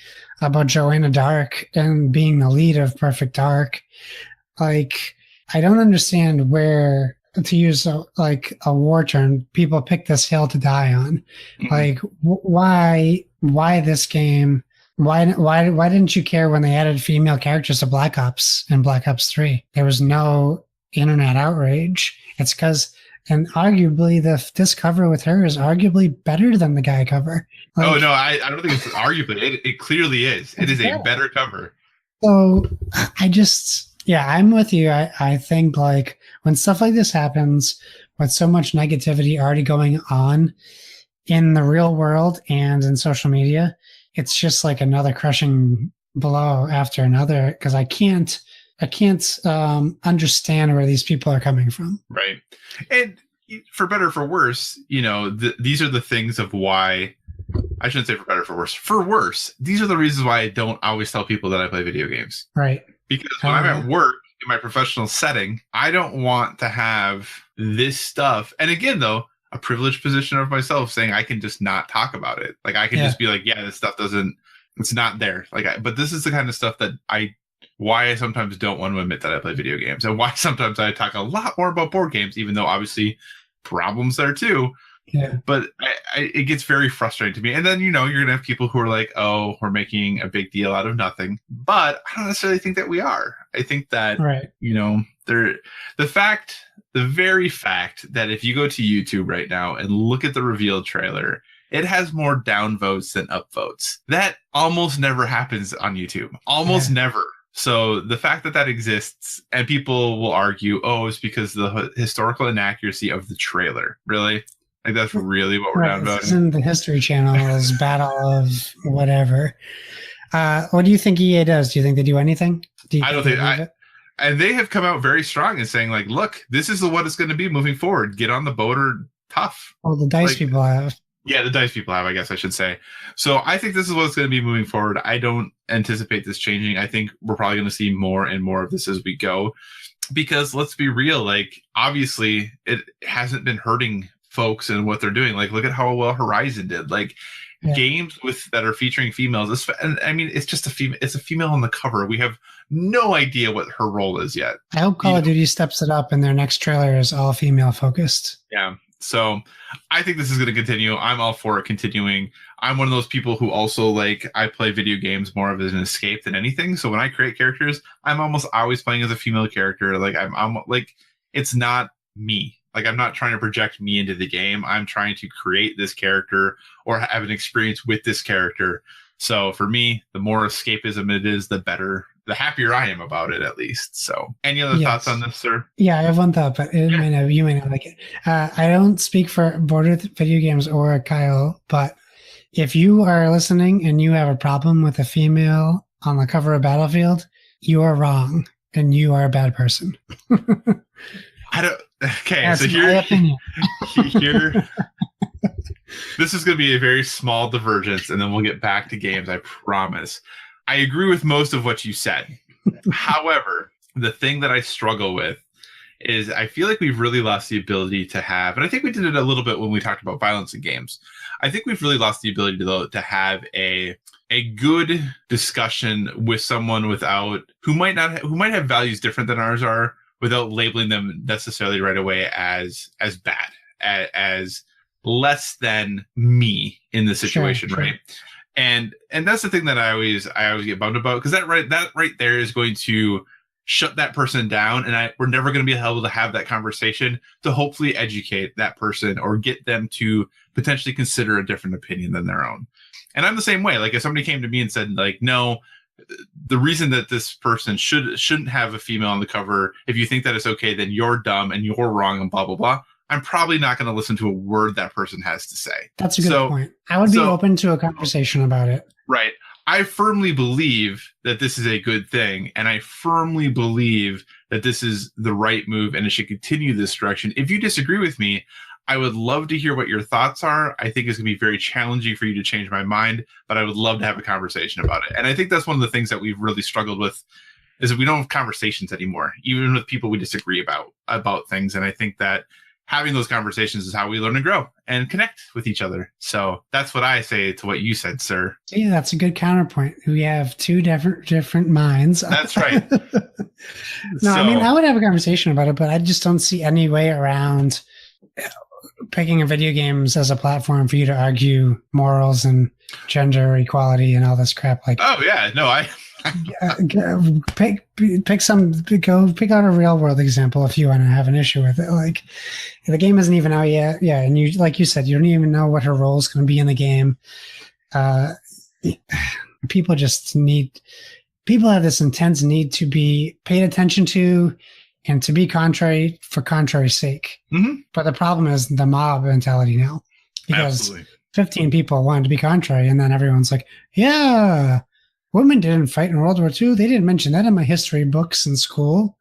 about Joanna Dark and being the lead of Perfect Dark. Like, I don't understand where, to use a war term, people pick this hill to die on. Mm-hmm. Like, why this game? Why didn't you care when they added female characters to Black Ops and Black Ops 3? There was no internet outrage. It's because, and arguably this cover with her is arguably better than the guy cover. Like, oh no, I don't think it's arguably. It clearly is. It is a better cover. So I'm with you. I think like when stuff like this happens, with so much negativity already going on in the real world and in social media, it's just like another crushing blow after another, because I can't understand where these people are coming from. Right. And for better or for worse, these are the things of why, I shouldn't say for better or for worse. For worse, these are the reasons why I don't always tell people that I play video games. Right. Because when I'm at work in my professional setting, I don't want to have this stuff. And again, though, a privileged position of myself saying I can just not talk about it. Like I can just be like, yeah, this stuff it's not there. But this is the kind of stuff that why I sometimes don't want to admit that I play video games, and why sometimes I talk a lot more about board games, even though obviously problems there too. Yeah. But it gets very frustrating to me. And then, you're going to have people who are like, oh, we're making a big deal out of nothing. But I don't necessarily think that we are. I think that, the very fact that if you go to YouTube right now and look at the reveal trailer, it has more downvotes than upvotes. That almost never happens on YouTube. Almost never. So the fact that exists, and people will argue, oh, it's because of the historical inaccuracy of the trailer. Really? Like that's really what we're down about. This isn't the History Channel's battle of whatever. What do you think EA does? Do you think they do anything? I don't think and they have come out very strong and saying like, look, this is what it's going to be moving forward. Get on the boat or tough. Well, the DICE people have. Yeah, the DICE people have, I guess I should say. So I think this is what it's going to be moving forward. I don't anticipate this changing. I think we're probably going to see more and more of this as we go. Because let's be real, like obviously it hasn't been hurting folks and what they're doing. Like look at how well Horizon did. Like games that are featuring females. And I mean, it's just it's a female on the cover. We have no idea what her role is yet. I hope Call of Duty steps it up and their next trailer is all female focused. Yeah. So I think this is going to continue. I'm all for it continuing. I'm one of those people who also I play video games more of as an escape than anything. So when I create characters, I'm almost always playing as a female character. Like I'm like, it's not me. Like I'm not trying to project me into the game. I'm trying to create this character or have an experience with this character. So for me, the more escapism it is, the better. The happier I am about it, at least. So, any other thoughts on this, sir? Yeah, I have one thought, but you may not like it. I don't speak for Board with Video Games or Kyle, but if you are listening and you have a problem with a female on the cover of Battlefield, you are wrong and you are a bad person. Okay, that's so my opinion. Here, this is going to be a very small divergence, and then we'll get back to games. I promise. I agree with most of what you said. However, the thing that I struggle with is I feel like we've really lost the ability to have, and I think we did it a little bit when we talked about violence in games. I think we've really lost the ability to have a good discussion with someone who might have values different than ours are, without labeling them necessarily right away as bad, as less than me in the situation, sure. Right? And that's the thing that I always get bummed about, because that right there is going to shut that person down, and we're never going to be able to have that conversation to hopefully educate that person or get them to potentially consider a different opinion than their own. And I'm the same way. Like, if somebody came to me and said, like, no, the reason that this person shouldn't have a female on the cover, if you think that it's okay, then you're dumb and you're wrong and blah, blah, blah. I'm probably not going to listen to a word that person has to say. That's a good point. I would be open to a conversation about it. Right. I firmly believe that this is a good thing, and I firmly believe that this is the right move and it should continue this direction. If you disagree with me, I would love to hear what your thoughts are. I think it's going to be very challenging for you to change my mind, but I would love to have a conversation about it. And I think that's one of the things that we've really struggled with, is that we don't have conversations anymore, even with people we disagree about things. And I think that having those conversations is how we learn to grow and connect with each other. So that's what I say to what you said, sir. Yeah, that's a good counterpoint. We have two different minds. That's right. I mean, I would have a conversation about it, but I just don't see any way around picking video games as a platform for you to argue morals and gender equality and all this crap. Like, oh yeah, no, pick out a real world example if you want to have an issue with it. Like, the game isn't even out yet. Yeah. And you, like you said, you don't even know what her role is going to be in the game. People have this intense need to be paid attention to and to be contrary for contrary's sake. Mm-hmm. But the problem is the mob mentality now, because Absolutely. 15 people wanted to be contrary, and then everyone's like, yeah, women didn't fight in World War II. They didn't mention that in my history books in school.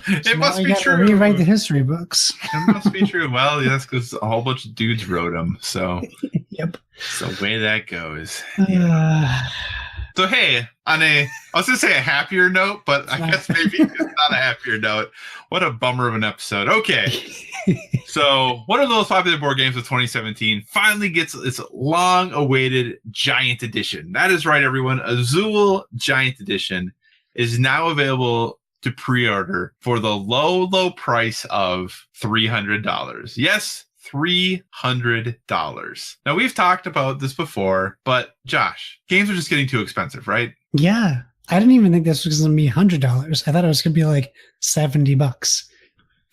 It must be true. Rewrite the history books. It must be true. Well, that's because a whole bunch of dudes wrote them. So, yep. So the way that goes. Yeah. So, hey, I was going to say a happier note, but I guess maybe it's not a happier note. What a bummer of an episode. Okay. So one of the most popular board games of 2017 finally gets its long-awaited Giant Edition. That is right, everyone. Azul Giant Edition is now available to pre-order for the low price of $300. Yes, $300. Now, we've talked about this before, but Josh, games are just getting too expensive, right? Yeah. I didn't even think this was going to be $100. I thought it was going to be like $70.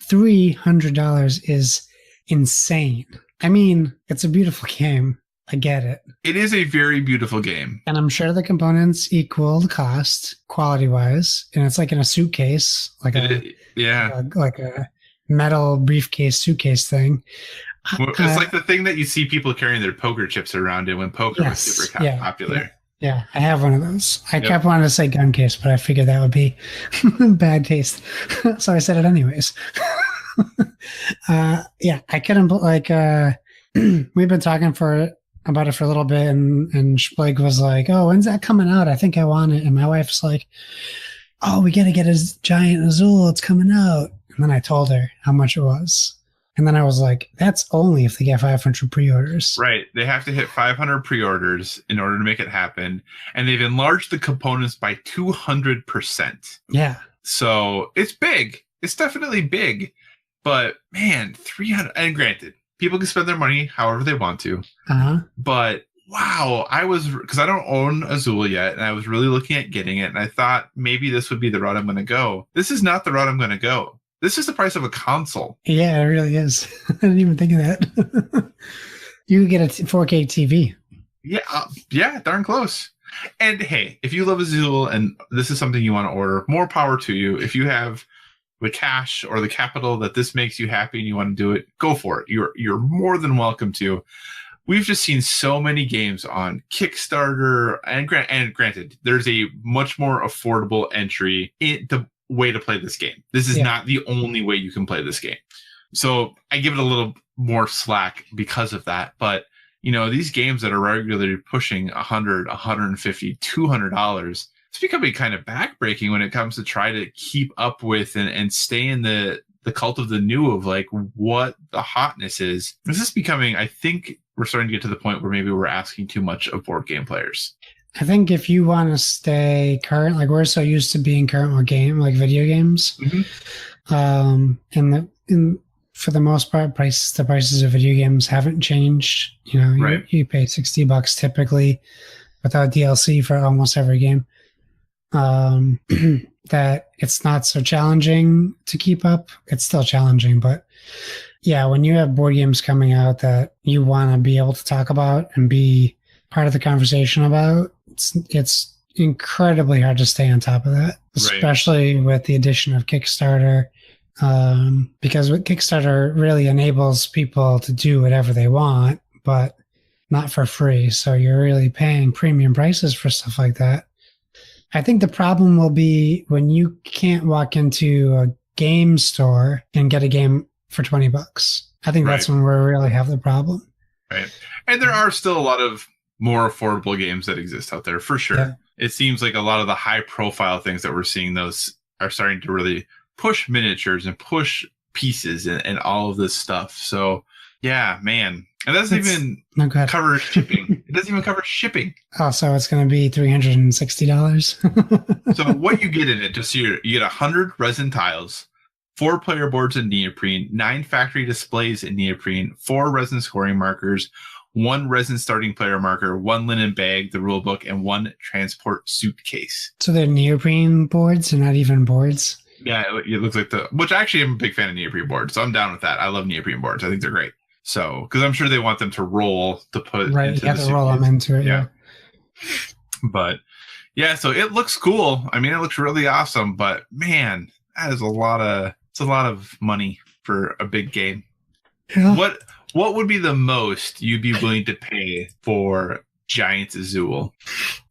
$300 is insane. I mean, it's a beautiful game. I get it. It is a very beautiful game. And I'm sure the components equal the cost quality-wise. And it's like in a suitcase, like a metal briefcase suitcase thing. It's like the thing that you see people carrying their poker chips around in when poker was super popular. Yeah, I have one of those. I kept wanting to say gun case, but I figured that would be bad taste. So I said it anyways. I couldn't, we've been talking about it for a little bit, and Splig was like, oh, when's that coming out? I think I want it. And my wife's like, oh, we got to get a Giant Azul. It's coming out. And then I told her how much it was. And then I was like, that's only if they get 500 pre-orders. Right. They have to hit 500 pre-orders in order to make it happen. And they've enlarged the components by 200%. Yeah. So it's big. It's definitely big. But man, 300. And granted, people can spend their money however they want to. Uh-huh. But wow, because I don't own Azul yet, and I was really looking at getting it. And I thought maybe this would be the route I'm going to go. This is not the route I'm going to go. This is the price of a console. Yeah, it really is. I didn't even think of that. You could get a 4K TV. Yeah, darn close. And hey, if you love Azul and this is something you want to order, more power to you. If you have the cash or the capital that this makes you happy and you want to do it, go for it. You're more than welcome to. We've just seen so many games on Kickstarter, and granted, there's a much more affordable entry in the way to play this game. This is not the only way you can play this game. So I give it a little more slack because of that. But, these games that are regularly pushing $100, $150, $200, it's becoming kind of backbreaking when it comes to try to keep up with and stay in the the cult of the new, of like what the hotness is. This is becoming, I think we're starting to get to the point where maybe we're asking too much of board game players. I think if you want to stay current, like we're so used to being current with video games, for the most part, the prices of video games haven't changed. You know, you pay $60 typically without DLC for almost every game. That it's not so challenging to keep up. It's still challenging, but yeah, when you have board games coming out that you want to be able to talk about and be part of the conversation about, it's incredibly hard to stay on top of that, especially with the addition of Kickstarter. Because what Kickstarter really enables people to do whatever they want, but not for free. So you're really paying premium prices for stuff like that. I think the problem will be when you can't walk into a game store and get a game for $20. I think that's when we really have the problem. Right. And there are still a lot of more affordable games that exist out there, for sure. Yeah. It seems like a lot of the high profile things that we're seeing, those are starting to really push miniatures and push pieces and all of this stuff. So yeah, man. And that doesn't even cover shipping. It doesn't even cover shipping. Oh, so it's going to be $360. So what you get in it, just so you get 100 resin tiles, 4 player boards in neoprene, 9 factory displays in neoprene, 4 resin scoring markers, 1 resin starting player marker, 1 linen bag, the rule book, and 1 transport suitcase. So they're neoprene boards and not even boards? Yeah, it looks like which actually I'm a big fan of neoprene boards, so I'm down with that. I love neoprene boards. I think they're great. So, because I'm sure they want them to roll to put into you have to roll them into it. Yeah. But yeah, so it looks cool. I mean, it looks really awesome. But man, that is a lot of money for a big game. Yeah. What would be the most you'd be willing to pay for Giants Azul?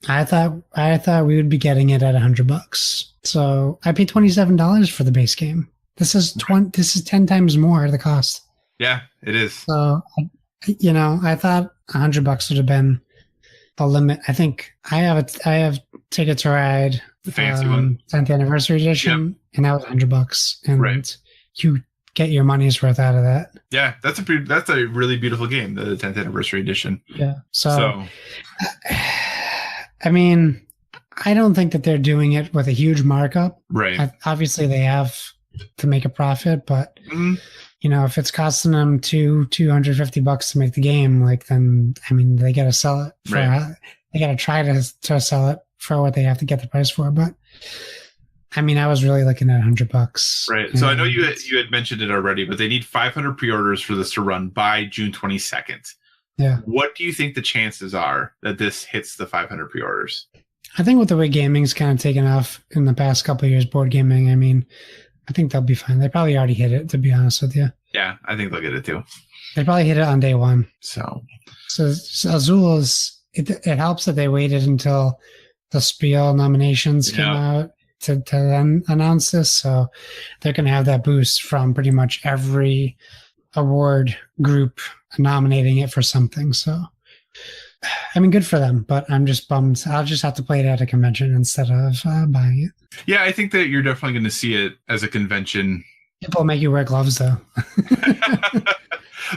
I thought we would be getting it at $100. So I paid $27 for the base game. This is 10 times more the cost. Yeah, it is. So, I thought $100 would have been the limit. I think I have Ticket to Ride, the fancy one, 10th anniversary edition, and that was $100. And you get your money's worth out of that. Yeah, that's a really beautiful game, the 10th anniversary edition. Yeah. So I mean, I don't think that they're doing it with a huge markup. Right. Obviously, they have to make a profit, but if it's costing them $250 to make the game, then then they got to sell it. They got to try to sell it for what they have to get the price for. But I was really looking at $100. Right. So I know you had mentioned it already, but they need 500 pre-orders for this to run by June 22nd. Yeah. What do you think the chances are that this hits the 500 pre-orders? I think with the way gaming's kind of taken off in the past couple of years, board gaming, I think they'll be fine. They probably already hit it, to be honest with you. Yeah, I think they'll get it too. They probably hit it on day one. So Azul it helps that they waited until the Spiel nominations came out to then announce this. So they're going to have that boost from pretty much every award group nominating it for something. So, good for them, but I'm just bummed. I'll just have to play it at a convention instead of buying it. Yeah, I think that you're definitely going to see it as a convention. People make you wear gloves, though.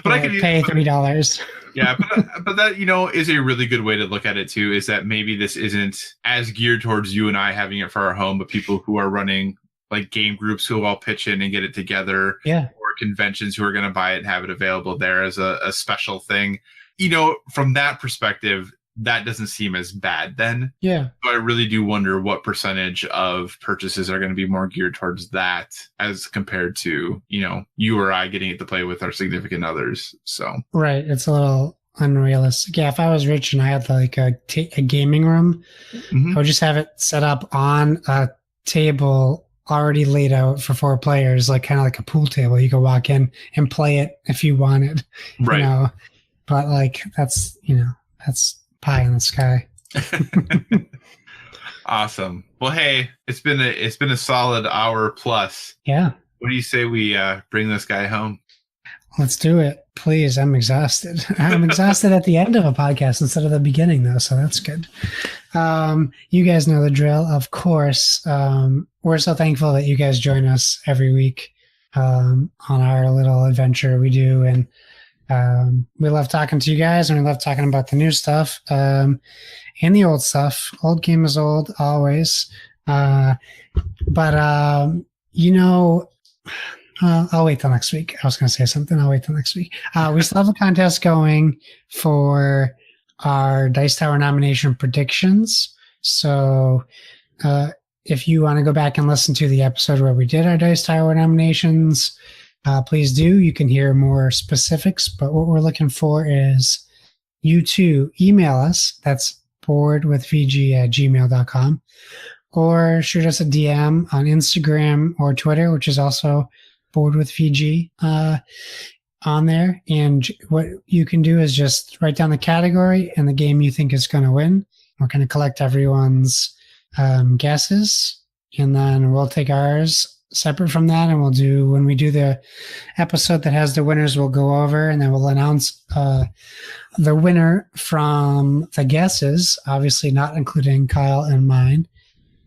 But I could pay $3. Yeah, but that is a really good way to look at it too. Is that maybe this isn't as geared towards you and I having it for our home, but people who are running like game groups who will all pitch in and get it together. Yeah. Or conventions who are going to buy it and have it available there as a special thing. From that perspective, that doesn't seem as bad then. Yeah. So I really do wonder what percentage of purchases are going to be more geared towards that as compared to, you or I getting it to play with our significant others. So. Right. It's a little unrealistic. Yeah. If I was rich and I had like a gaming room, I would just have it set up on a table already laid out for 4 players, like kind of like a pool table. You could walk in and play it if you wanted, right. But that's pie in the sky. Awesome. Well, hey, it's been a solid hour plus. Yeah. What do you say we bring this guy home? Let's do it, please. I'm exhausted. I'm exhausted at the end of a podcast instead of the beginning, though, so that's good. You guys know the drill, of course. We're so thankful that you guys join us every week. on our little adventure we do. And we love talking to you guys, and we love talking about the new stuff and the old stuff. Old game is old, always. But I'll wait till next week. I was going to say something. I'll wait till next week. We still have a contest going for our Dice Tower nomination predictions. So if you want to go back and listen to the episode where we did our Dice Tower nominations, please do. You can hear more specifics, but what we're looking for is you to email us. That's boardwithvg@gmail.com, or shoot us a DM on Instagram or Twitter, which is also boardwithvg on there. And what you can do is just write down the category and the game you think is going to win. We're going to collect everyone's guesses, and then we'll take ours separate from that, and when we do the episode that has the winners, we'll go over and then we'll announce the winner from the guesses, obviously not including Kyle and mine.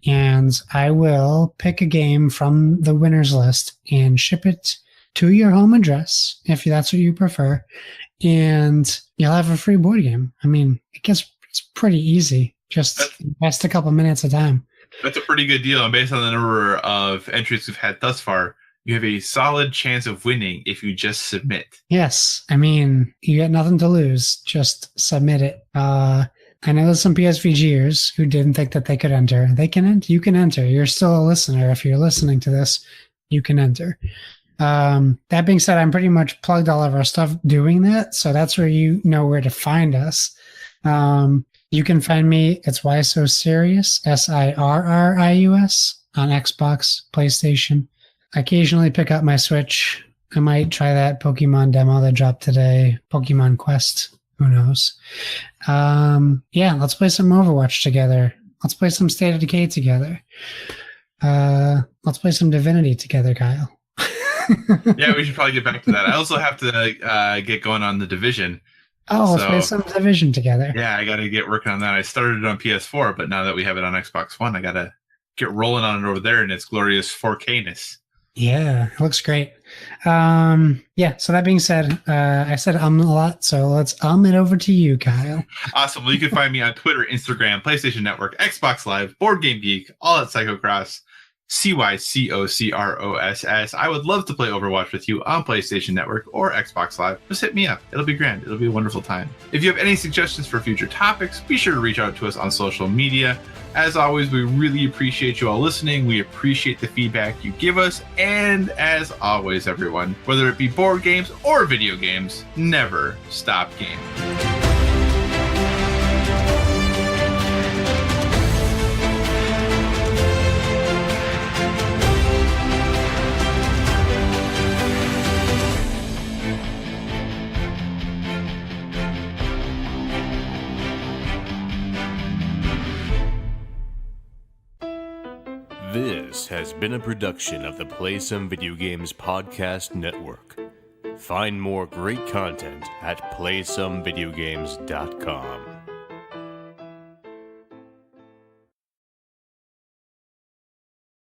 And I will pick a game from the winners list and ship it to your home address if that's what you prefer, and you'll have a free board game. I mean, it's pretty easy. Just invest a couple minutes of time. That's a pretty good deal. And based on the number of entries we've had thus far, you have a solid chance of winning if you just submit. Yes. I mean, you got nothing to lose. Just submit it. I know there's some PSVGers who didn't think that they could enter. You can enter. You're still a listener. If you're listening to this, you can enter. That being said, I'm pretty much plugged all of our stuff doing that. So that's where you know where to find us. You can find me, it's Why So Serious, SIRRIUS, on Xbox, PlayStation. I occasionally pick up my Switch. I might try that Pokemon demo that dropped today, Pokemon Quest, who knows. Let's play some Overwatch together. Let's play some State of Decay together. Let's play some Divinity together, Kyle. Yeah, we should probably get back to that. I also have to get going on The Division. Oh, let's play some Division together. Yeah, I got to get working on that. I started it on PS4, but now that we have it on Xbox One, I got to get rolling on it over there in its glorious 4K-ness. Yeah, it looks great. So that being said, I said a lot, so let's it over to you, Kyle. Awesome. Well, you can find me on Twitter, Instagram, PlayStation Network, Xbox Live, Board Game Geek, all at Psychocross. CYCOCROSS. I would love to play Overwatch with you on PlayStation Network or Xbox Live. Just hit me up. It'll be grand. It'll be a wonderful time. If you have any suggestions for future topics, be sure to reach out to us on social media. As always, we really appreciate you all listening. We appreciate the feedback you give us. And as always, everyone, whether it be board games or video games, never stop gaming. This has been a production of the Play Some Video Games Podcast Network. Find more great content at playsomevideogames.com.